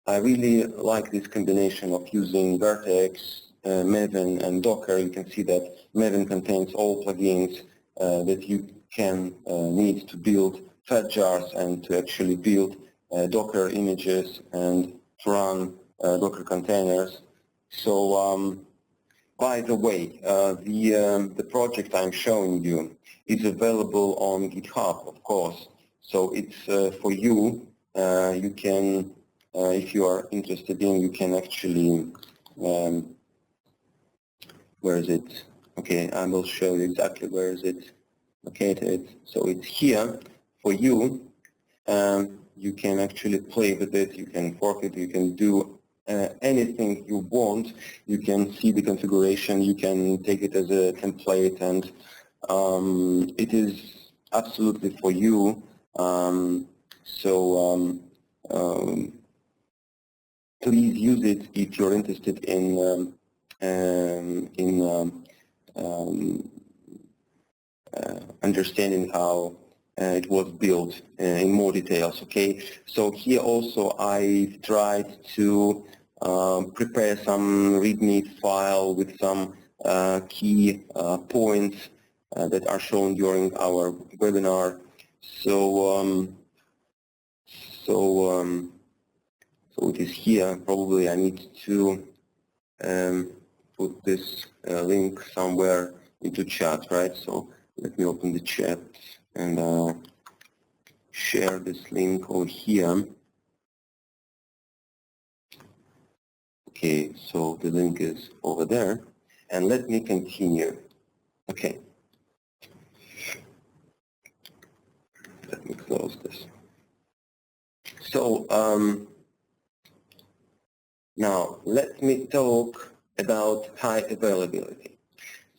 S2: I really like this combination of using Vert.x, Maven, and Docker. You can see that Maven contains all plugins that you can need to build fat jars and to actually build Docker images and to run Docker containers. So, by the way, the project I'm showing you is available on GitHub, of course. So it's for you. You can, if you are interested in, you can actually, where is it? Okay, I will show you exactly where is it located. So it's here for you. You can actually play with it. You can fork it. You can do anything you want. You can see the configuration, you can take it as a template, and it is absolutely for you. Please use it if you're interested in understanding how it was built in more details. Okay, so here also I tried to prepare some README file with some key points that are shown during our webinar. So it is here. Probably I need to put this link somewhere into chat, right? So let me open the chat and share this link over here. Okay, so the link is over there, and let me continue. Okay, let me close this. So now let me talk about high availability.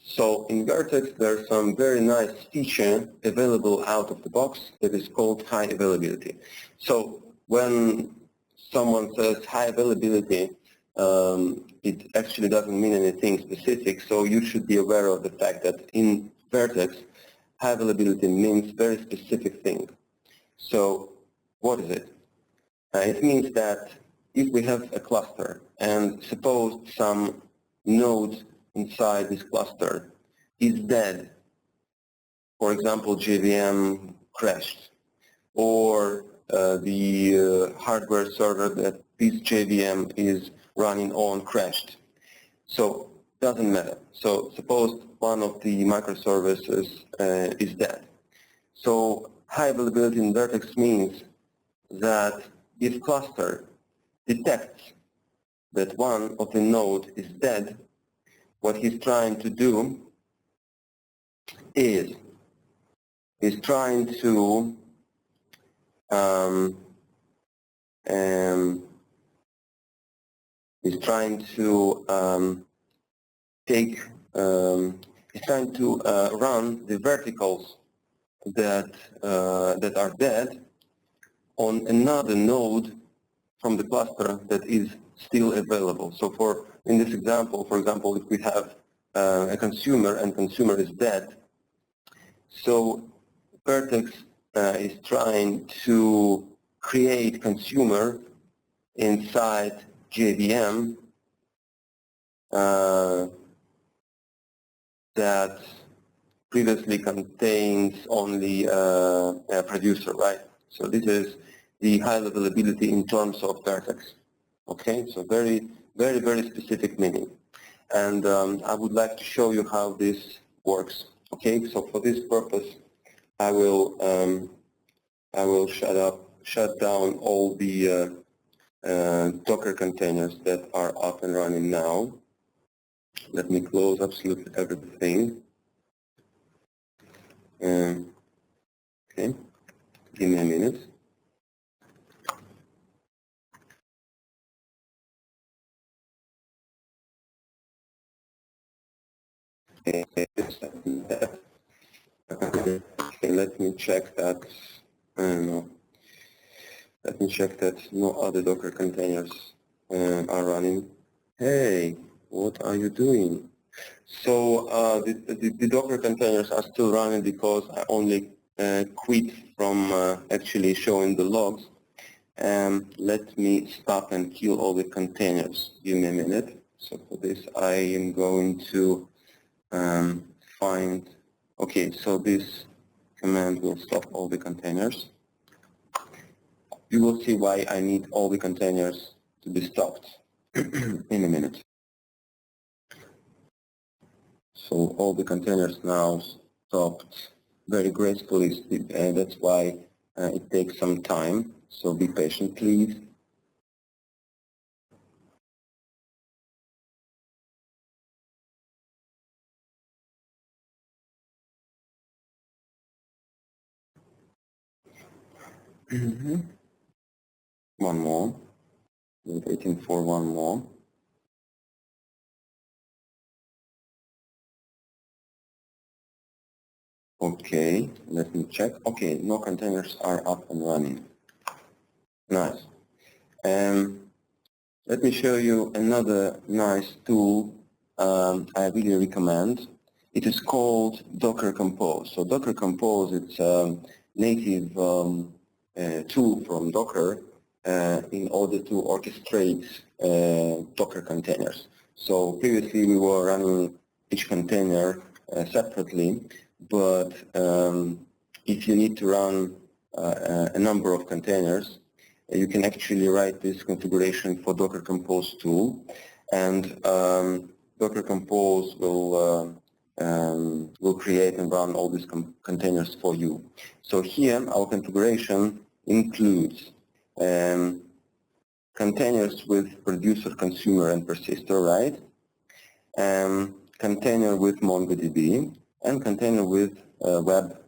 S2: So in Vert.x there's some very nice feature available out of the box that is called high availability. So when someone says high availability, it actually doesn't mean anything specific, so you should be aware of the fact that in Vert.x, high availability means very specific thing. So what is it? It means that if we have a cluster and suppose some node inside this cluster is dead, for example JVM crashed, or the hardware server that this JVM is running on crashed. So doesn't matter. So suppose one of the microservices is dead. So high availability in Vert.x means that if cluster detects that one of the node is dead, what he's trying to do is he's trying to run the verticals that are dead on another node from the cluster that is still available. So in this example, for example, if we have a consumer and consumer is dead, so Vert.x is trying to create consumer inside JVM that previously contains only a producer, right? So this is the high availability in terms of Vert.x. Okay, so very, very, very specific meaning. And I would like to show you how this works. Okay, so for this purpose, I will shut down all the Docker containers that are up and running now. Let me close absolutely everything. Okay, give me a minute. Okay, let me check that. No. Let me check that no other Docker containers are running. Hey, what are you doing? So the Docker containers are still running because I only quit from actually showing the logs. Let me stop and kill all the containers. Give me a minute. So for this I am going to find, okay, so this command will stop all the containers. You will see why I need all the containers to be stopped in a minute. So all the containers now stopped very gracefully, and that's why it takes some time. So be patient, please. One more. I'm waiting for one more. Okay, let me check. Okay, no containers are up and running. Nice. Let me show you another nice tool I really recommend. It is called Docker Compose. So Docker Compose, it's a native tool from Docker in order to orchestrate Docker containers. So previously we were running each container separately, but if you need to run a number of containers, you can actually write this configuration for Docker Compose tool, and Docker Compose will create and run all these containers for you. So here our configuration includes containers with producer, consumer, and persister, right? Container with MongoDB, and container with web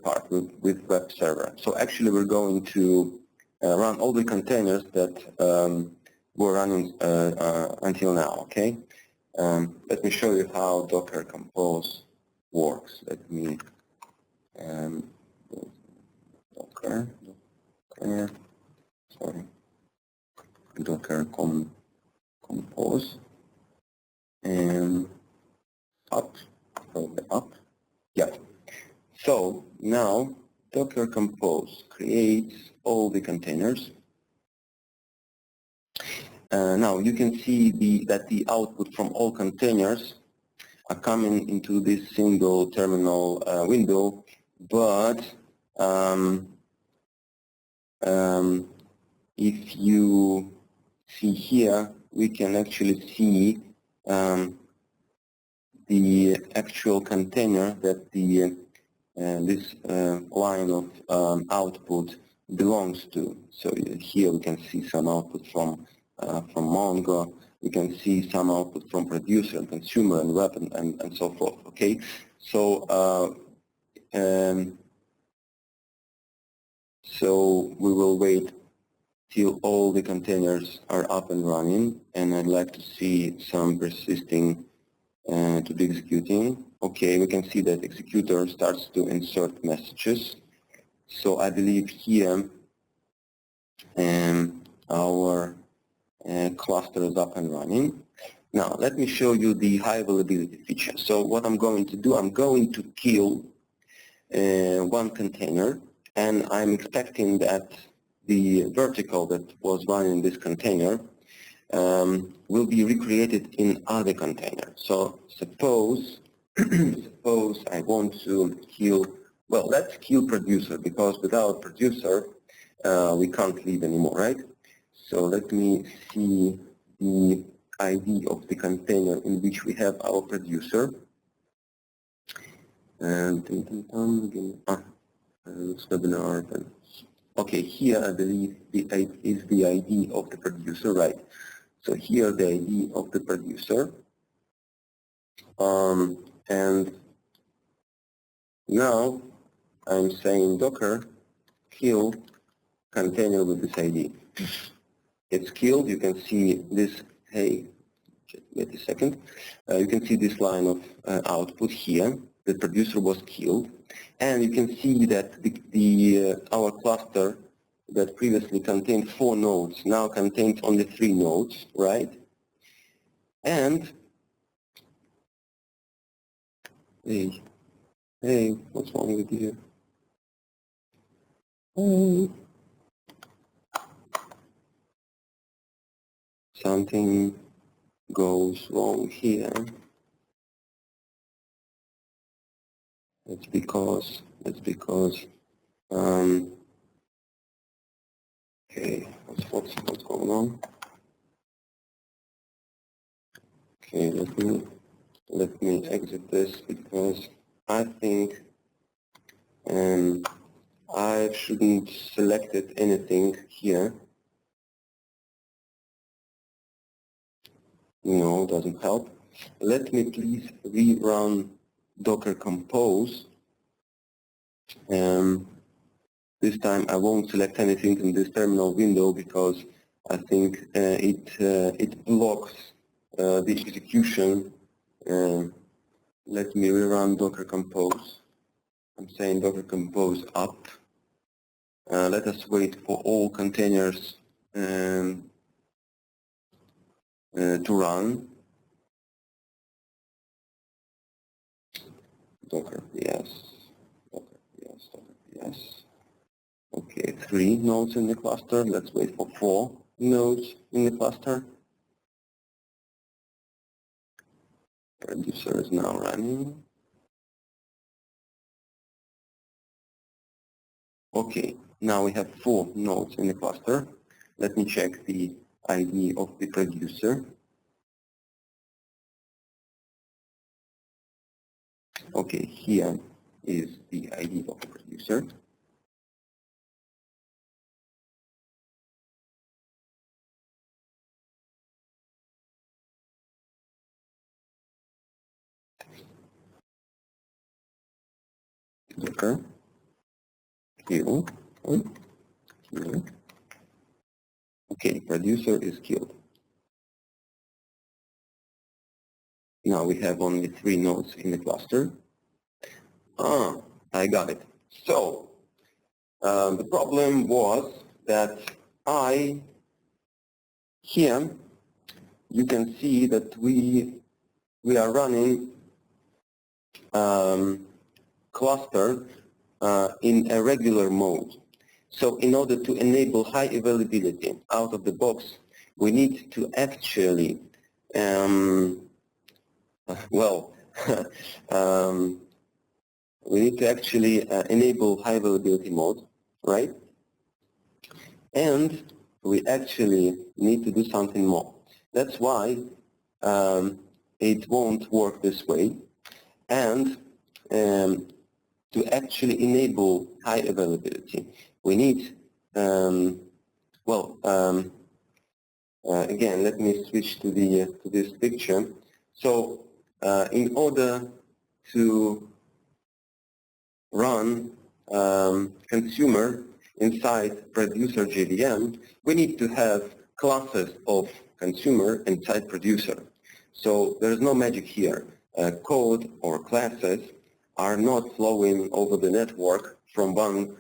S2: part, with web server. So actually we're going to run all the containers that were running until now, okay? Let me show you how Docker Compose works. Let me Docker Compose and up, yeah. So now Docker Compose creates all the containers. Now you can see that the output from all containers are coming into this single terminal window, but if you see here, we can actually see the actual container that this line of output belongs to. So here we can see some output from Mongo. We can see some output from producer and consumer and web and so forth. Okay, so so we will wait till all the containers are up and running, and I'd like to see some persisting to be executing. Okay, we can see that executor starts to insert messages. So I believe here our cluster is up and running. Now let me show you the high availability feature. So what I'm going to do, I'm going to kill one container, and I'm expecting that the vertical that was running this container will be recreated in other container. So suppose suppose I want to kill, well, let's kill producer, because without producer we can't leave anymore, right? So let me see the ID of the container in which we have our producer. And webinar. Okay, here I believe is the ID of the producer, right? So here the ID of the producer, and now I'm saying Docker kill container with this ID. It's killed. You can see this. Hey, just wait a second. You can see this line of output here. The producer was killed, and you can see that our cluster that previously contained 4 nodes now contains only 3 nodes, right? And hey, what's wrong with you? Hey, something goes wrong here. It's because okay, what's going on? Okay, let me exit this, because I think I shouldn't selected anything here. No, doesn't help. Let me please rerun Docker Compose. This time I won't select anything in this terminal window, because I think it blocks the execution. Let me rerun Docker Compose. I'm saying Docker Compose up. Let us wait for all containers to run. Docker PS, Docker PS, Docker PS. Okay, 3 nodes in the cluster. Let's wait for 4 nodes in the cluster. Producer is now running. Okay, now we have 4 nodes in the cluster. Let me check the ID of the producer. Okay, here is the ID of the producer. Docker kill. Kill. Okay, producer is killed. Now we have only 3 nodes in the cluster. I got it. So the problem was that here you can see that we are running cluster in a regular mode. So in order to enable high availability out of the box, we need to actually we need to actually enable high availability mode, right? And we actually need to do something more. That's why it won't work this way. And to actually enable high availability, we need, again, let me switch to this picture. So in order to run consumer inside producer JVM, we need to have classes of consumer inside producer. So there's no magic here. Code or classes are not flowing over the network from one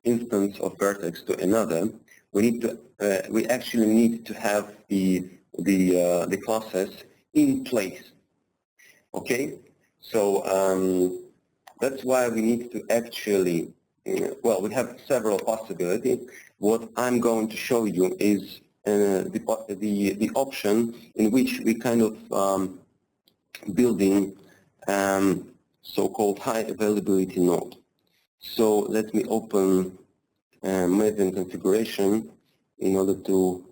S2: instance of Vert.x to another. We actually need to have the classes in place. Okay, so that's why we need to actually, we have several possibilities. What I'm going to show you is the option in which we kind of building so-called high availability node. So let me open maven configuration in order to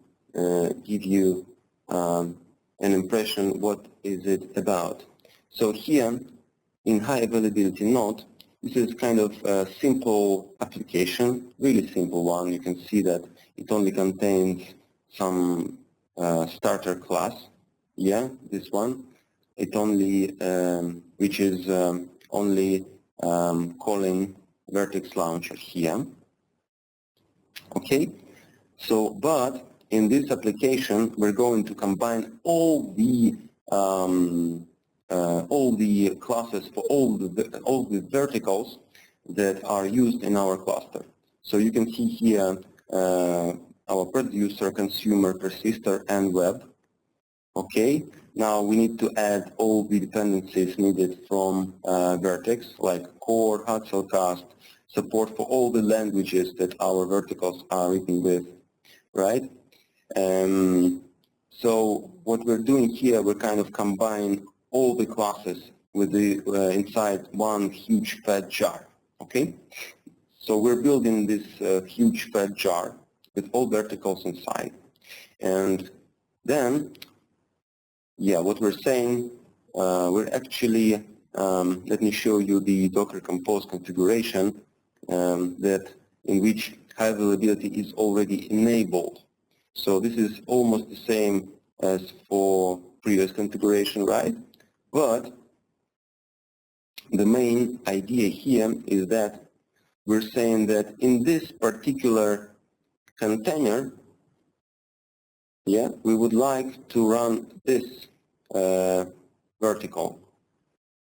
S2: give you an impression what is it about. So here in high availability node, this is kind of a simple application, really simple one. You can see that it only contains some starter class. Yeah, this one. It only which is only calling Vert.x launcher here. Okay, so but in this application we're going to combine all the classes for all the verticals that are used in our cluster. So you can see here our producer, consumer, persister, and web. Okay, now we need to add all the dependencies needed from Vert.x, like core, Hasselcast, support for all the languages that our verticals are written with, right? So what we're doing here, we're kind of combine all the classes with the inside one huge fat jar. Okay, so we're building this huge fat jar with all verticals inside, and then what we're saying, we're actually let me show you the Docker Compose configuration that in which high availability is already enabled. So this is almost the same as for previous configuration, right? But the main idea here is that we're saying that in this particular container, yeah, we would like to run this vertical.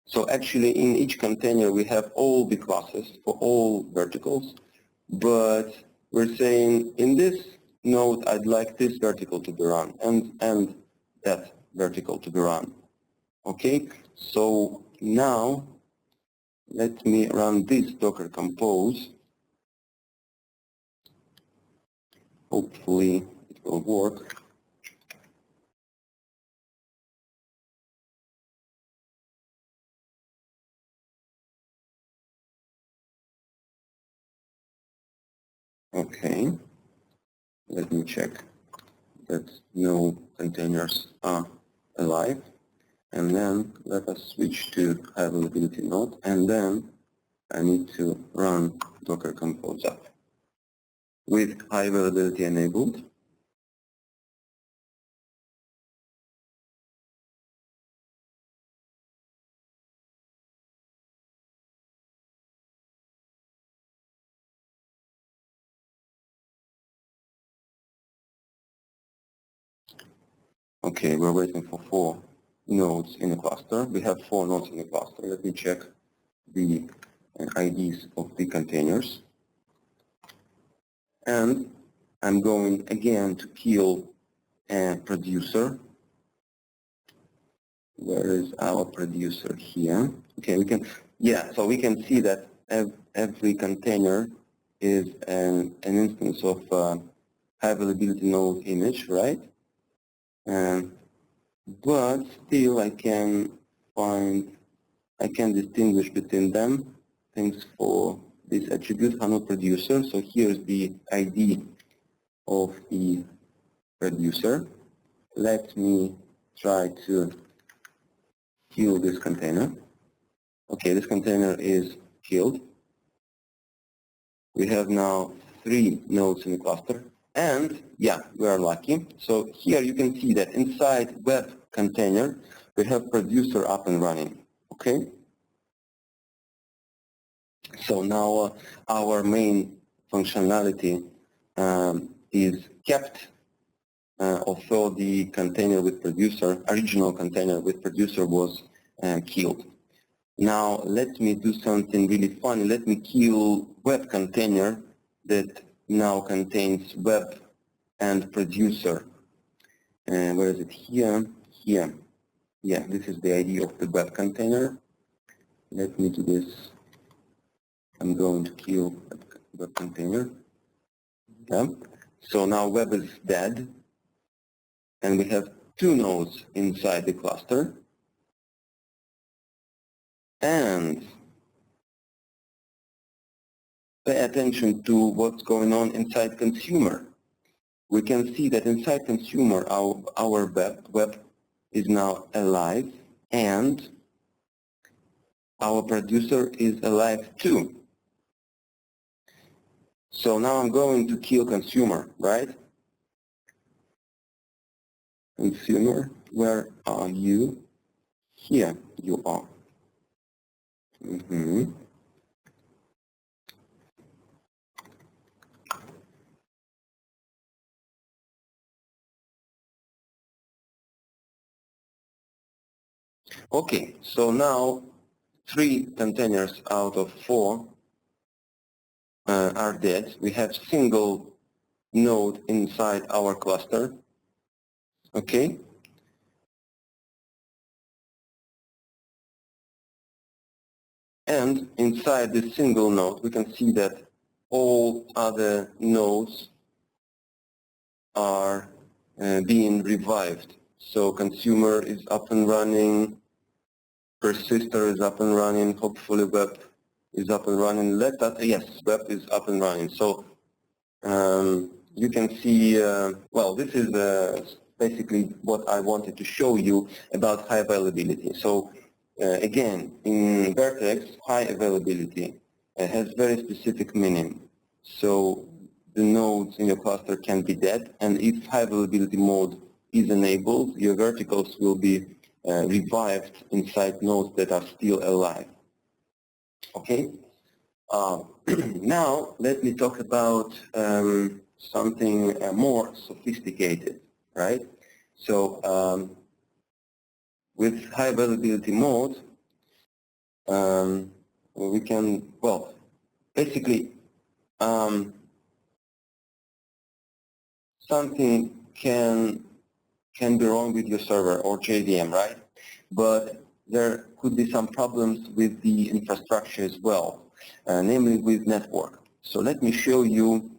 S2: So actually in each container we have all the classes for all verticals, but we're saying in this node I'd like this vertical to be run and that vertical to be run. Okay, so now let me run this Docker Compose. Hopefully it will work. Okay, let me check that no containers are alive. And then let us switch to high availability node, and then I need to run Docker Compose up with high availability enabled. Okay, we're waiting for 4 nodes in the cluster. We have 4 nodes in the cluster. Let me check the IDs of the containers. And I'm going again to kill a producer. Where is our producer here? Okay, we can, yeah, so we can see that every container is an instance of high availability node image, right? But still I can distinguish between them. Thanks for this attribute, HANO producer. So here's the ID of the producer. Let me try to kill this container. Okay, this container is killed. We have now 3 nodes in the cluster. And yeah, we are lucky. So here you can see that inside web container, we have producer up and running. Okay? So now our main functionality is kept, although the container with producer, original container with producer was killed. Now let me do something really funny. Let me kill web container that now contains web and producer. Where is it? Here. Here. Yeah, this is the ID of the web container. Let me do this. I'm going to kill web container. Yeah. So now web is dead, and we have 2 nodes inside the cluster. And pay attention to what's going on inside consumer. We can see that inside consumer, our web is now alive, and our producer is alive too. So now I'm going to kill consumer, right? Consumer, where are you? Here you are. Okay, so now 3 containers out of 4 are dead. We have single node inside our cluster. Okay. And inside this single node, we can see that all other nodes are being revived. So consumer is up and running, persister is up and running, hopefully web is up and running. Yes, web is up and running. So you can see, well, this is basically what I wanted to show you about high availability. So again, in Vert.x, high availability has very specific meaning. So the nodes in your cluster can be dead, and if high availability mode is enabled, your verticals will be revived inside nodes that are still alive. Okay? Now, let me talk about something more sophisticated. right? So with high availability mode, we can, well, basically something can be wrong with your server or JVM, right? But there could be some problems with the infrastructure as well, namely with network. So let me show you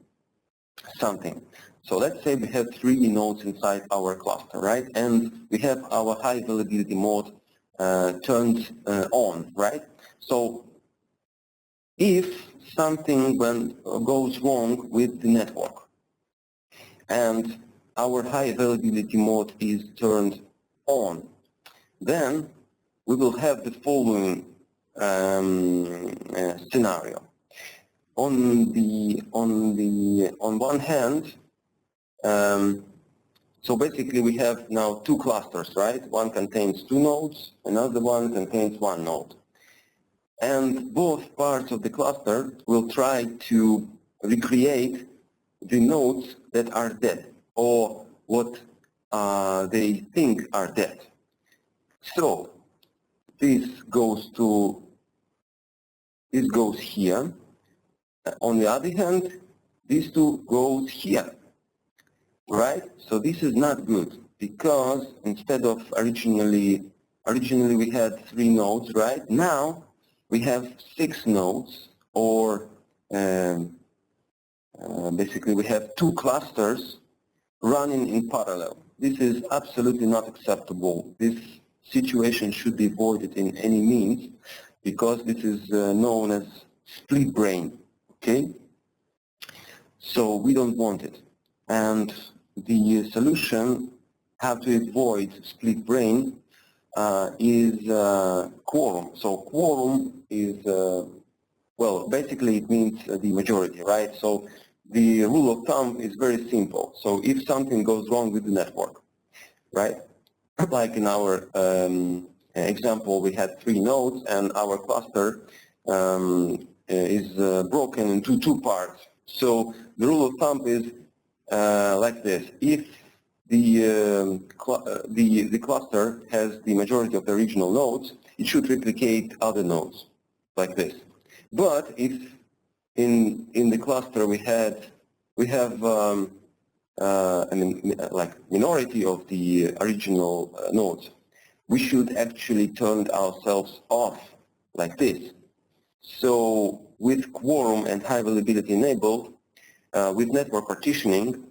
S2: something. So let's say we have 3 nodes inside our cluster, right? And we have our high availability mode turned on, right? So if something goes wrong with the network and our high availability mode is turned on, then we will have the following scenario. On one hand, so basically we have now 2 clusters, right? One contains 2 nodes, another one contains 1 node. And both parts of the cluster will try to recreate the nodes that are dead, or what they think are dead. So this goes here. On the other hand, these 2 goes here, right? So this is not good, because instead of originally we had 3 nodes, right? Now we have 6 nodes, or basically we have 2 clusters running in parallel. This is absolutely not acceptable. This situation should be avoided in any means, because this is known as split brain, okay? So we don't want it. And the solution how to avoid split brain is quorum. So quorum is, well, basically it means the majority, right? So the rule of thumb is very simple. So if something goes wrong with the network, right? Like in our example, we had 3 nodes and our cluster is broken into 2 parts. So the rule of thumb is like this: if the cluster has the majority of the original nodes, it should replicate other nodes like this. But if in the cluster we have like minority of the original nodes, we should actually turn ourselves off like this. So with quorum and high availability enabled, with network partitioning,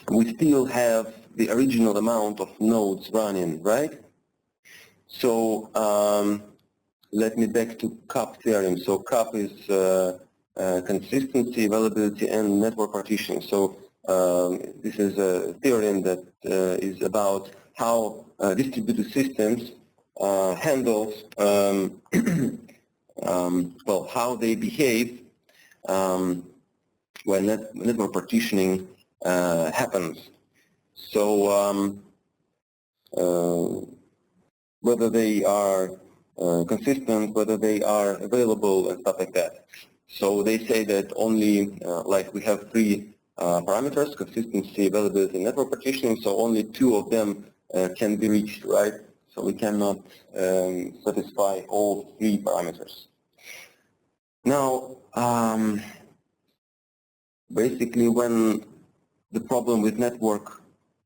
S2: we still have the original amount of nodes running, right? So let me back to CAP theorem. So CAP is consistency, availability, and network partitioning. So this is a theorem that is about how distributed systems handles well, how they behave when network partitioning happens. So whether they are consistent, whether they are available, and stuff like that. So they say that only, like we have 3 parameters: consistency, availability, and network partitioning, so only 2 of them can be reached, right? So we cannot satisfy all 3 parameters. Now, basically when the problem with network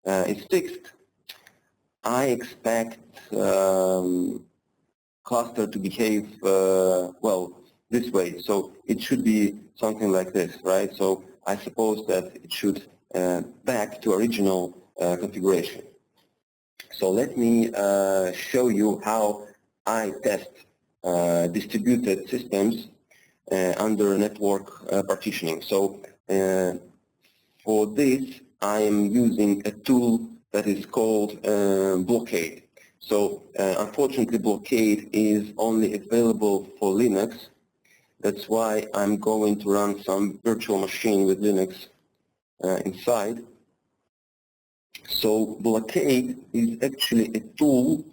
S2: is fixed, I expect cluster to behave, well, this way. So it should be something like this, right? So I suppose that it should back to original configuration. So let me show you how I test distributed systems under network partitioning. So for this, I am using a tool that is called Blockade. So unfortunately, Blockade is only available for Linux. That's why I'm going to run some virtual machine with Linux inside. So Blockade is actually a tool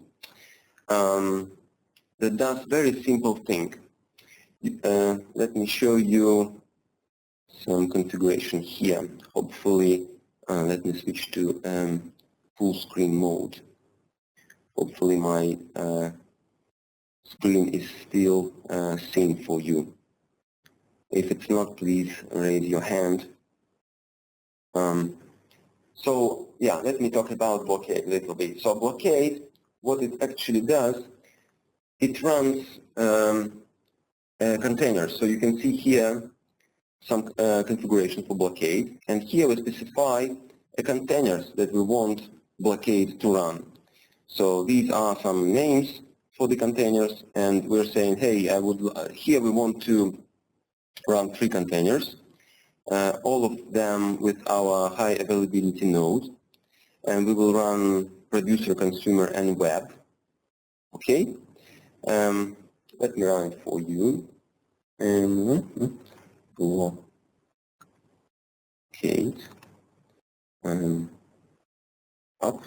S2: that does very simple thing. Let me show you some configuration here. Hopefully let me switch to full screen mode. Hopefully my screen is still seen for you. If it's not, please raise your hand. So yeah, let me talk about blockade a little bit. So blockade, what it actually does, it runs containers. So you can see here some configuration for blockade, and here we specify the containers that we want blockade to run. So these are some names for the containers, and we're saying, hey, here we want to run 3 containers, all of them with our high availability node, and we will run producer, consumer, and web. Okay, let me run it for you. Okay, up.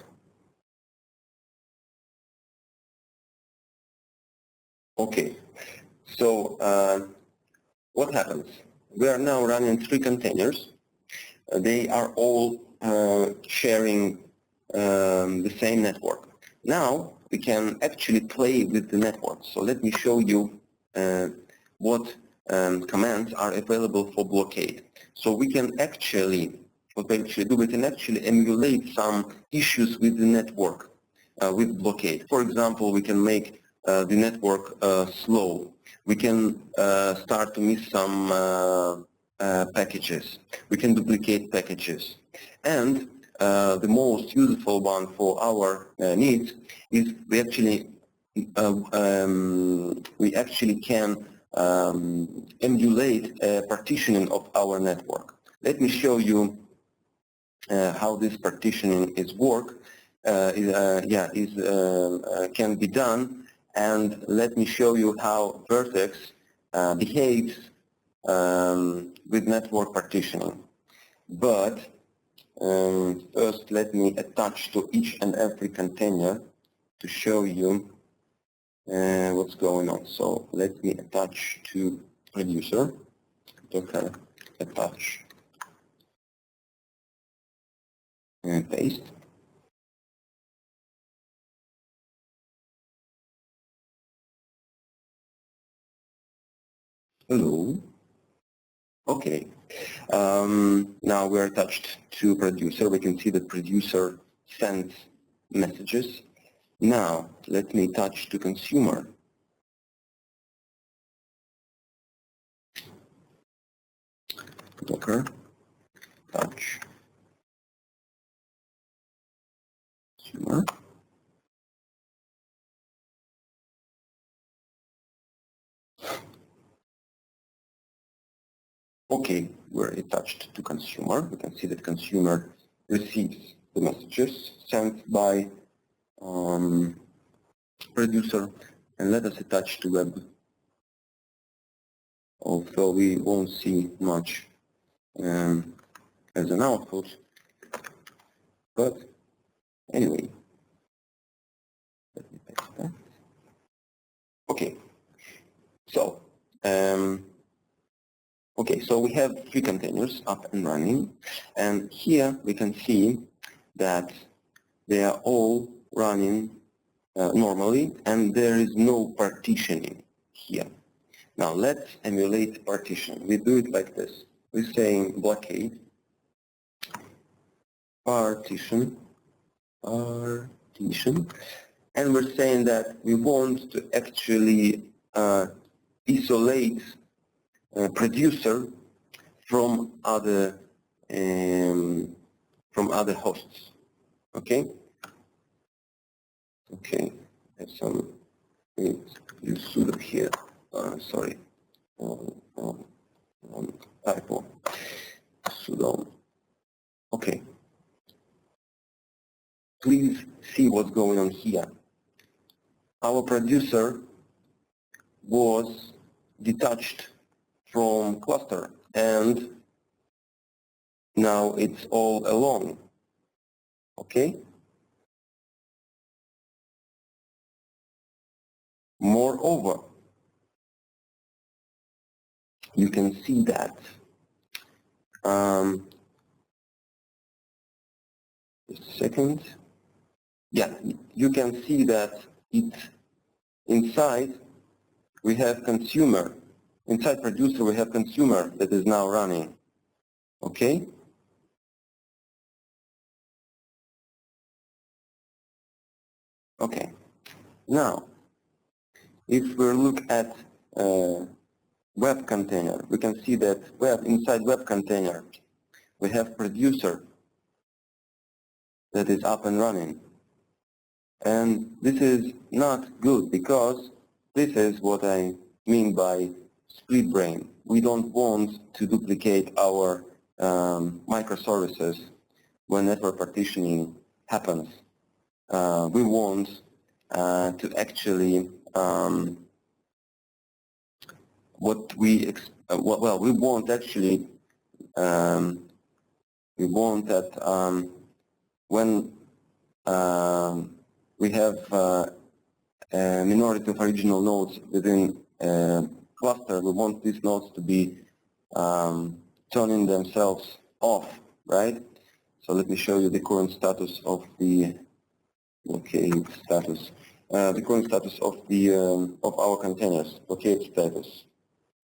S2: Okay, so what happens? We are now running 3 containers. They are all sharing the same network. Now we can actually play with the network. So let me show you what commands are available for blockade. So we can actually, what we actually do, we can actually emulate some issues with the network with blockade. For example, we can make the network slow. We can start to miss some packages. We can duplicate packages. And the most useful one for our needs is we actually can emulate partitioning of our network. Let me show you how this partitioning can be done, and let me show you how Vert.x behaves with network partitioning. But first let me attach to each and every container to show you what's going on. So let me attach to producer, docker attach and paste. Hello. Okay. Now we're attached to producer. We can see that producer sends messages. Now let me attach to consumer. Docker touch consumer. Okay, we're attached to consumer. We can see that consumer receives the messages sent by producer, and let us attach to web, although we won't see much as an output, but anyway, let me paste that. Okay, so so we have 3 containers up and running, and here we can see that they are all running normally, and there is no partitioning here. Now let's emulate partition. We do it like this. We're saying blockade partition, and we're saying that we want to actually isolate producer from other hosts. Okay. Okay. There's some use sudo here. Sorry. Typo. Sudo. Okay. Please see what's going on here. Our producer was detached from cluster, and now it's all alone. Okay? Moreover, you can see that Just a second. Yeah, you can see that inside we have consumer. Inside producer we have consumer that is now running. Okay? Okay. Now, if we look at web container, we can see that inside web container we have producer that is up and running. And this is not good because this is what I mean by split brain. We don't want to duplicate our microservices when network partitioning happens. We want to actually we want that when we have a minority of original nodes within a cluster, we want these nodes to be turning themselves off, right? So let me show you the current status of the the current status of the of our containers. Locate status.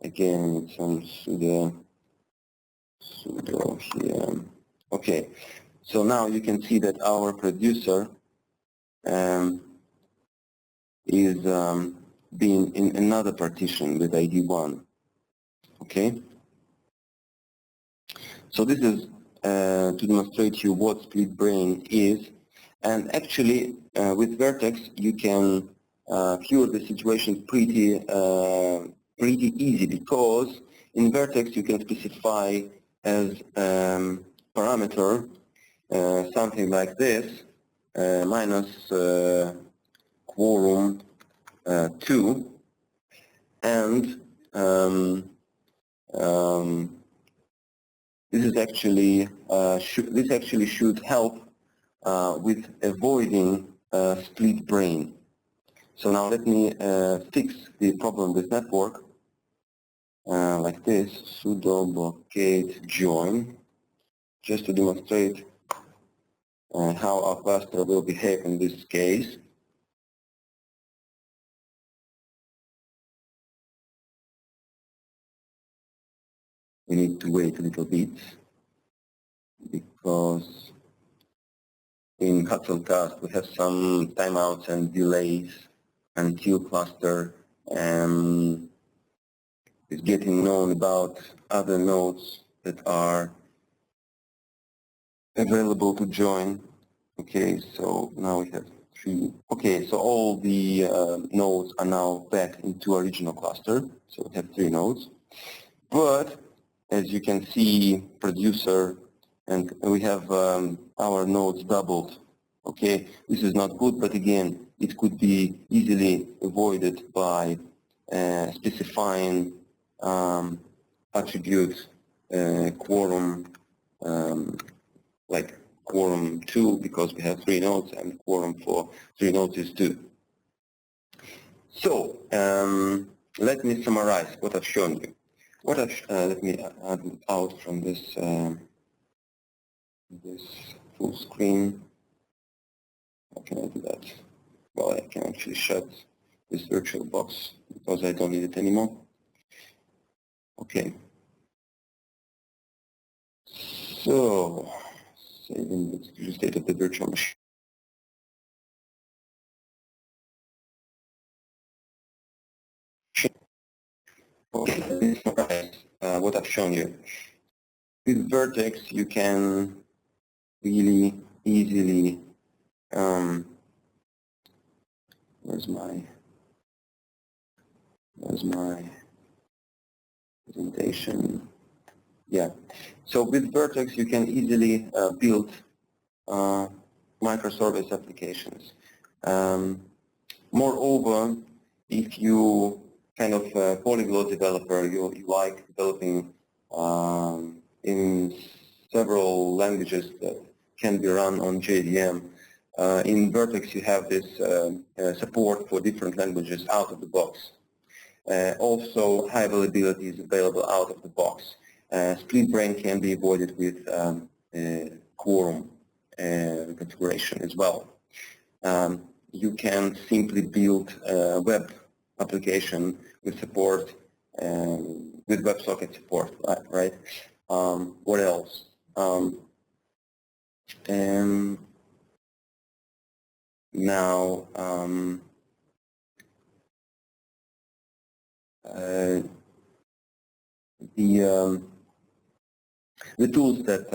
S2: Again, it's on sudo here. Okay, so now you can see that our producer is being in another partition with ID 1. Okay, so this is to demonstrate to you what split brain is, and actually with Vert.x you can cure the situation pretty easy, because in Vert.x you can specify as parameter something like this, minus quorum 2, and this actually should help with avoiding split brain. So now let me fix the problem with network like this, sudo blockade join, just to demonstrate how our cluster will behave in this case. We need to wait a little bit because in Cast we have some timeouts and delays until cluster is getting known about other nodes that are available to join. Okay, so now we have 3. Okay, so all the nodes are now back into original cluster. So we have 3 nodes. But as you can see, producer, and we have our nodes doubled. Okay, this is not good, but again, it could be easily avoided by specifying attribute quorum, like quorum 2, because we have 3 nodes, and quorum for 3 nodes is 2. So let me summarize what I've shown you. Let me add out from this this full screen. How can I do that? Well, I can actually shut this virtual box because I don't need it anymore. Okay. So, saving the execution state of the virtual machine. Okay, what I've shown you. With Vert.x, you can really easily, where's my presentation? Yeah. So with Vert.x, you can easily build microservice applications. Moreover, if you kind of a polyglot developer, you like developing in several languages that can be run on JVM. In Vert.x you have this support for different languages out of the box. Also, high availability is available out of the box. Split brain can be avoided with quorum configuration as well. You can simply build a web application with support, with WebSocket support, right? What else? And now, the tools that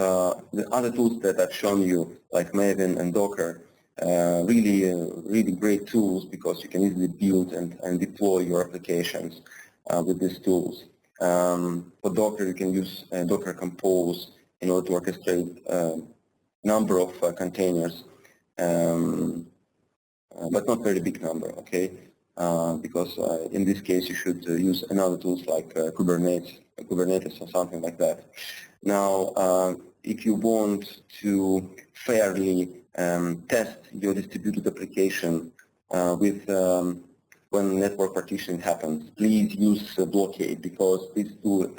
S2: the other tools that I've shown you, like Maven and Docker, really great tools because you can easily build and deploy your applications with these tools. For Docker, you can use Docker Compose in order to orchestrate a number of containers, but not very big number, okay? Because in this case you should use another tools like Kubernetes or something like that. Now, if you want to fairly test your distributed application with when network partitioning happens, please use blockade, because this tool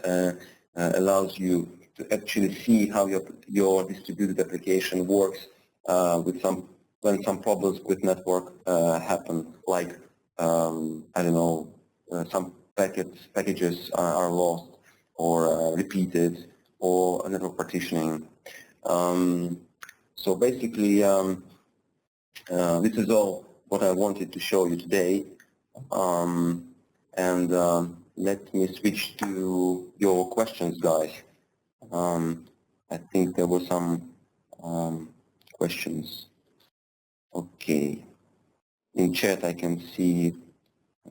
S2: allows you to actually see how your distributed application works when some problems with network happen, like I don't know, some packages are lost or repeated, or network partitioning. So basically, this is all what I wanted to show you today. Let me switch to your questions, guys. I think there were some questions. Okay. In chat, I can see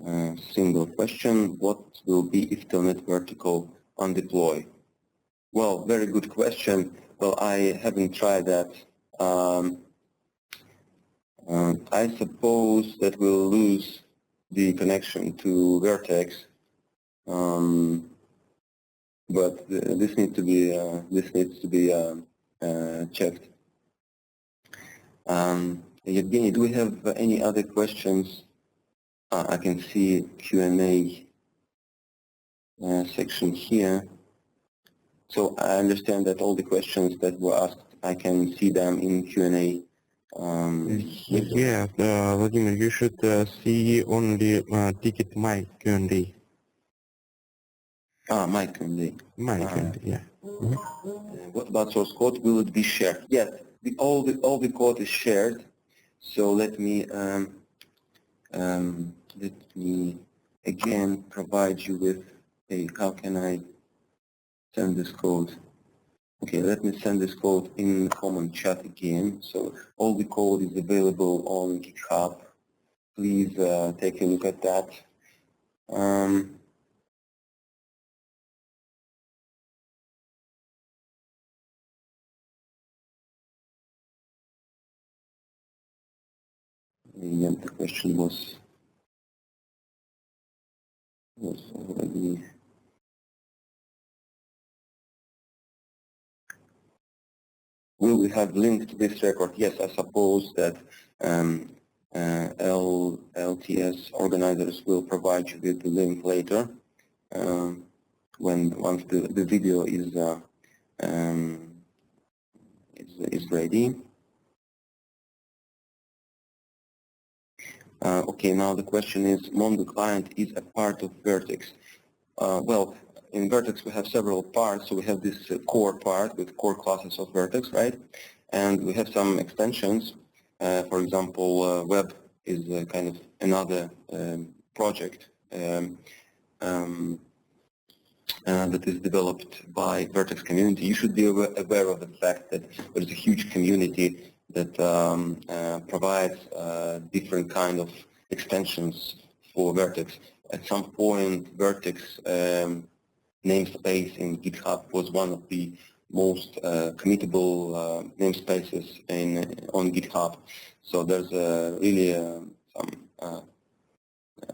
S2: a single question. What will be if telnet vertical undeploy? Well, very good question. Well, I haven't tried that. I suppose that we'll lose the connection to Vert.x, but this needs to be checked. Evgeny, do we have any other questions? I can see Q&A section here. So I understand that all the questions that were asked, I can see them in Q&A.
S3: Yeah, Vladimir, you should see only ticket my Q&A.
S2: My Q&A.
S3: My Q&A, yeah.
S2: What about source code? Will it be shared? Yes, all the code is shared. So let me again provide you with a, how can I send this code? Okay, let me send this code in the common chat again. So all the code is available on GitHub. Please take a look at that. Yeah, the question was already. Will we have links to this record? Yes, I suppose that LTS organizers will provide you with the link later once the video is ready. Okay, now the question is, Mongo client is a part of Vert.x. Well, in Vert.x we have several parts. So we have this core part with core classes of Vert.x, right? And we have some extensions. For example, web is kind of another project that is developed by Vert.x community. You should be aware of the fact that there is a huge community that provides different kind of extensions for Vert.x. At some point, Vert.x namespace in GitHub was one of the most committable namespaces on GitHub. So there's really some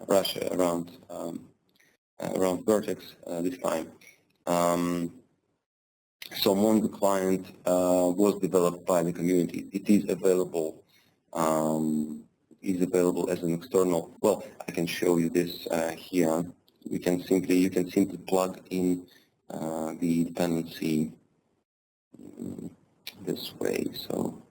S2: rush around Vert.x this time. So Mongo client was developed by the community. It is available. As an external. Well, I can show you this here. You can simply plug in the dependency this way. So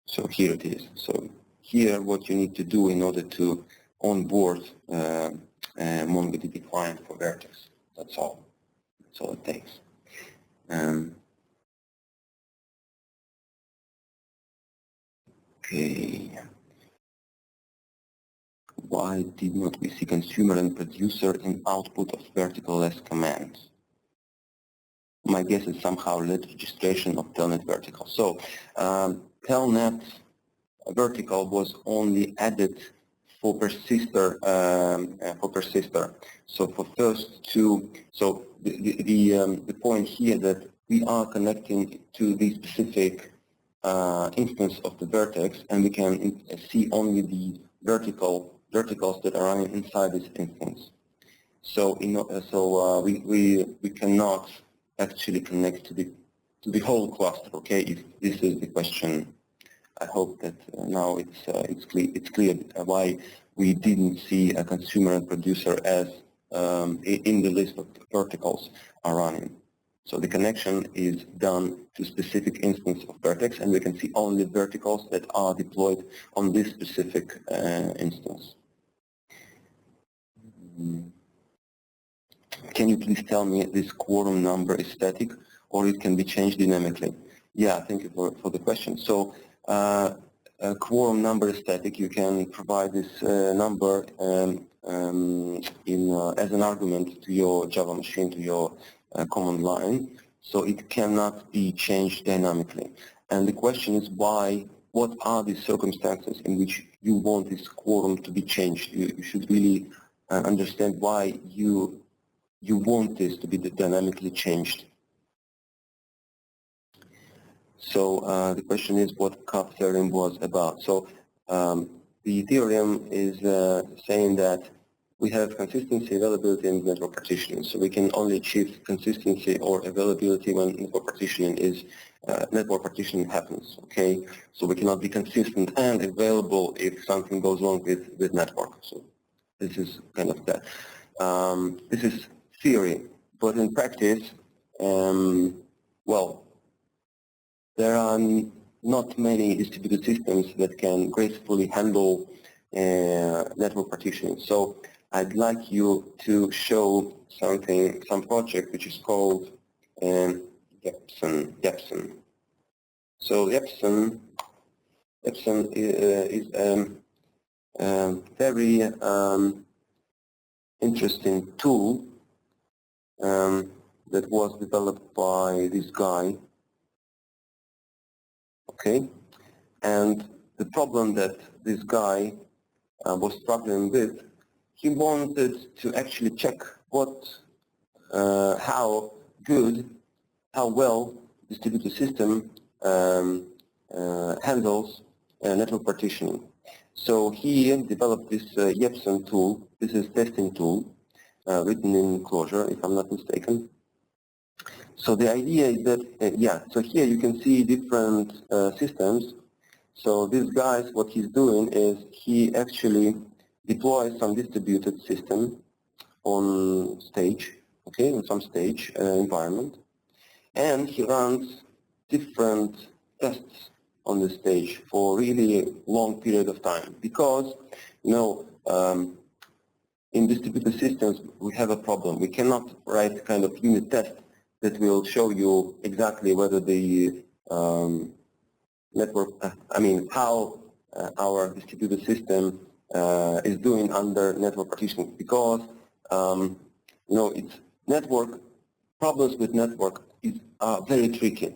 S2: So here it is. So here what you need to do in order to onboard a MongoDB client for Vert.x. That's all. That's all it takes. Okay. Why did not we see consumer and producer in output of vertical-less commands? My guess is somehow led registration of telnet vertical. So telnet vertical was only added for persister. So for first two. So the point here that we are connecting to the specific instance of the Vert.x, and we can see only the verticals that are running inside this instance. So we cannot actually connect to the whole cluster. Okay, if this is the question, I hope that now it's clear why we didn't see a consumer and producer as in the list of verticals are running. So the connection is done to specific instance of Vert.x, and we can see only verticals that are deployed on this specific instance. Can you please tell me this quorum number is static or it can be changed dynamically? Yeah, thank you for the question. So quorum number is static. You can provide this number as an argument to your Java machine, to your command line. So it cannot be changed dynamically. And the question is why, what are the circumstances in which you want this quorum to be changed? You should really understand why you want this to be dynamically changed. So the question is what CAP theorem was about. So the theorem is saying that we have consistency, availability, and network partitioning. So we can only achieve consistency or availability when network partitioning happens. Okay, so we cannot be consistent and available if something goes wrong with network. So this is kind of that. This is theory, but in practice, well, there are not many distributed systems that can gracefully handle network partitioning. So I'd like you to show some project which is called Jepsen. So Jepsen is a very interesting tool that was developed by this guy. Okay, and the problem that this guy was struggling with, he wanted to actually check how well distributed system handles network partitioning. So he developed this Jepsen tool. This is testing tool written in Clojure, if I'm not mistaken. So the idea is that, so here you can see different systems. So this guy, what he's doing is he actually deploys some distributed system on stage, okay, on some stage environment, and he runs different tests on the stage for really long period of time because, in distributed systems we have a problem. We cannot write kind of unit test that will show you exactly whether the how our distributed system is doing under network partitioning, because it's network problems with network are very tricky.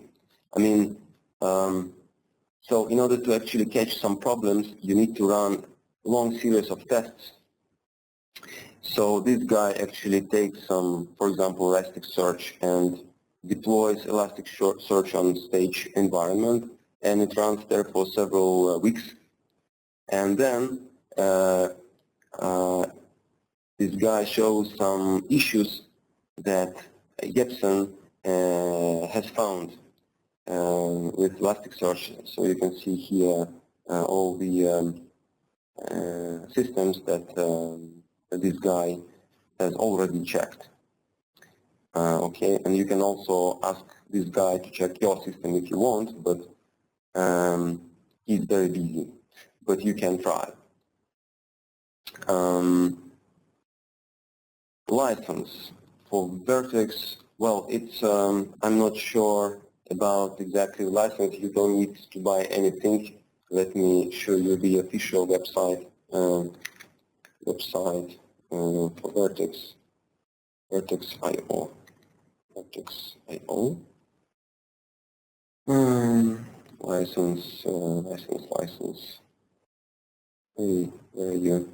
S2: So in order to actually catch some problems, you need to run long series of tests. So this guy actually takes some, for example, Elasticsearch and deploys Elasticsearch on stage environment, and it runs there for several weeks. And then this guy shows some issues that Jepsen has found with Elasticsearch. So you can see here all the systems that this guy has already checked. Okay, and you can also ask this guy to check your system if you want, but is very busy, but you can try. License for Vert.x, well, it's I'm not sure about exactly the license. You don't need to buy anything. Let me show you the official website for Vert.x, Vert.x.io, Vert.x.io. License. Hey, where are you?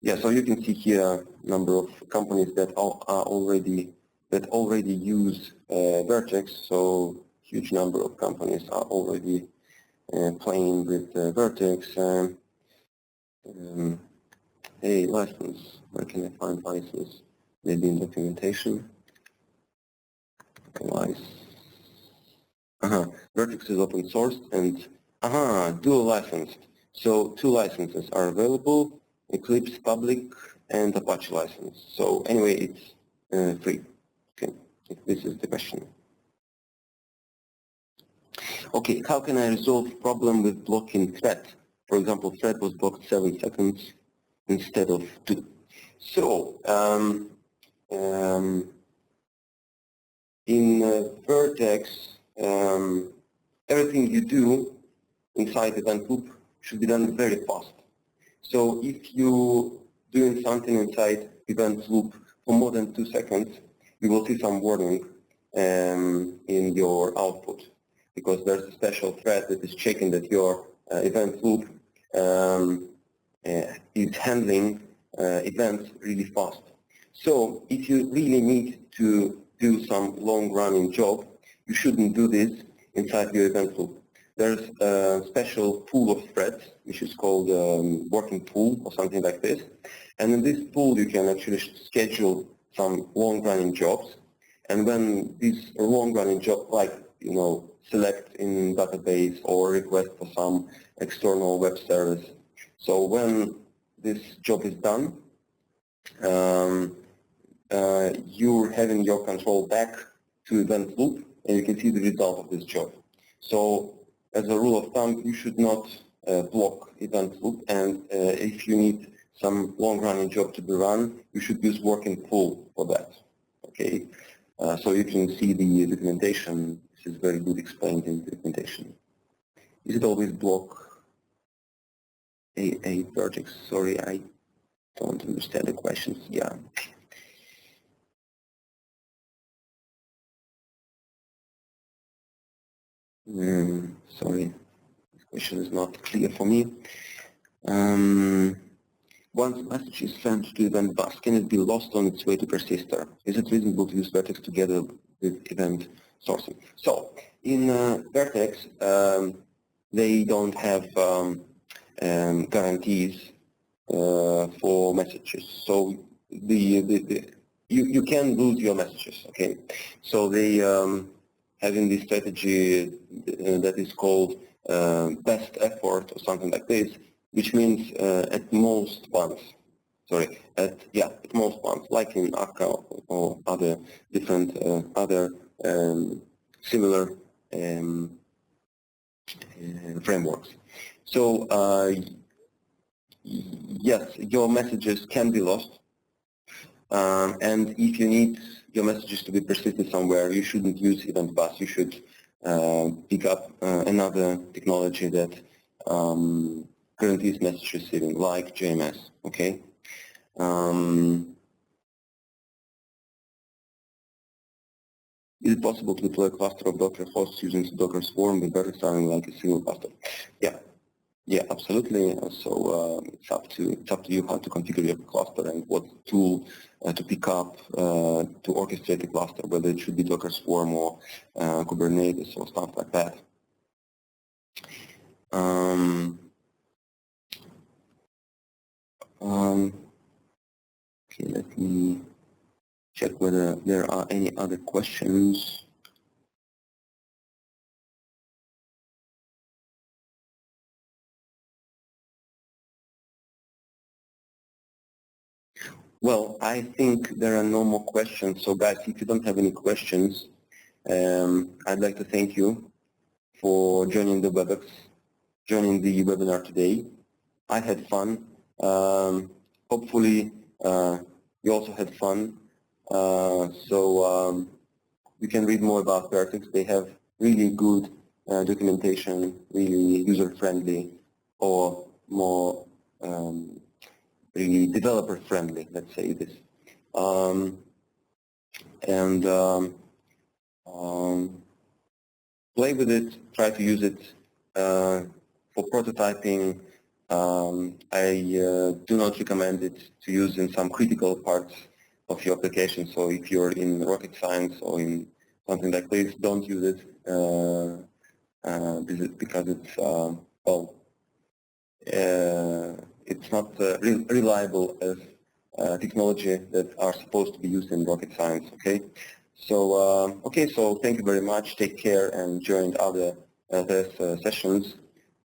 S2: Yeah, so you can see here a number of companies that already use Vert.x. So huge number of companies are already playing with Vert.x. Hey, license. Where can I find license? Maybe in documentation. Vert.x is open source and dual licensed. So 2 licenses are available: Eclipse Public and Apache license. So anyway, it's free. Okay, if this is the question. Okay, how can I resolve problem with blocking thread? For example, thread was blocked 7 seconds instead of 2. So in Vert.x, everything you do inside event loop should be done very fast. So if you're doing something inside event loop for more than 2 seconds, you will see some warning in your output, because there's a special thread that is checking that your event loop is handling events really fast. So if you really need to do some long-running job, you shouldn't do this inside your event loop. There's a special pool of threads, which is called working pool or something like this. And in this pool, you can actually schedule some long-running jobs. And when these long-running jobs, like, select in database or request for some external web service. So when this job is done, you're having your control back to event loop, and you can see the result of this job. So as a rule of thumb, you should not block event loop, and if you need some long-running job to be run, you should use working pool for that. Okay, so you can see the documentation. This is very good explained in the documentation. Is it always block a project? Sorry, I don't understand the questions. Yeah. Sorry, this question is not clear for me. Once a message is sent to event bus, can it be lost on its way to persister? Is it reasonable to use Vert.x together with event sourcing? So in Vert.x, they don't have guarantees for messages. So you can lose your messages. Okay, so they having this strategy that is called best effort or something like this, which means at most once. Sorry, at most once, like in Akka or other different similar frameworks. So yes, your messages can be lost, and if you need your messages to be persisted somewhere, you shouldn't use event bus. You should pick up another technology that guarantees message receiving, like JMS. Okay. Is it possible to deploy a cluster of Docker hosts using Docker Swarm with Vert.x running like a single cluster? Yeah, absolutely. So it's up to you how to configure your cluster and what tool to pick up to orchestrate the cluster, whether it should be Docker Swarm or Kubernetes or stuff like that. Okay, let me check whether there are any other questions. Well, I think there are no more questions. So guys, if you don't have any questions, I'd like to thank you for joining the WebEx. joining the webinar today. I had fun. Hopefully you also had fun. You can read more about Vert.x. They have really good documentation, really user-friendly, or more really developer-friendly, let's say this. Play with it, try to use it for prototyping. I do not recommend it to use in some critical parts of your application. So if you're in rocket science or in something like this, don't use it because it's well, it's not reliable as technology that are supposed to be used in rocket science. Okay. So so thank you very much. Take care and join other sessions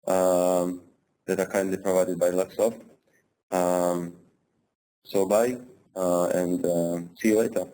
S2: that are kindly provided by Luxoft. So bye and see you later.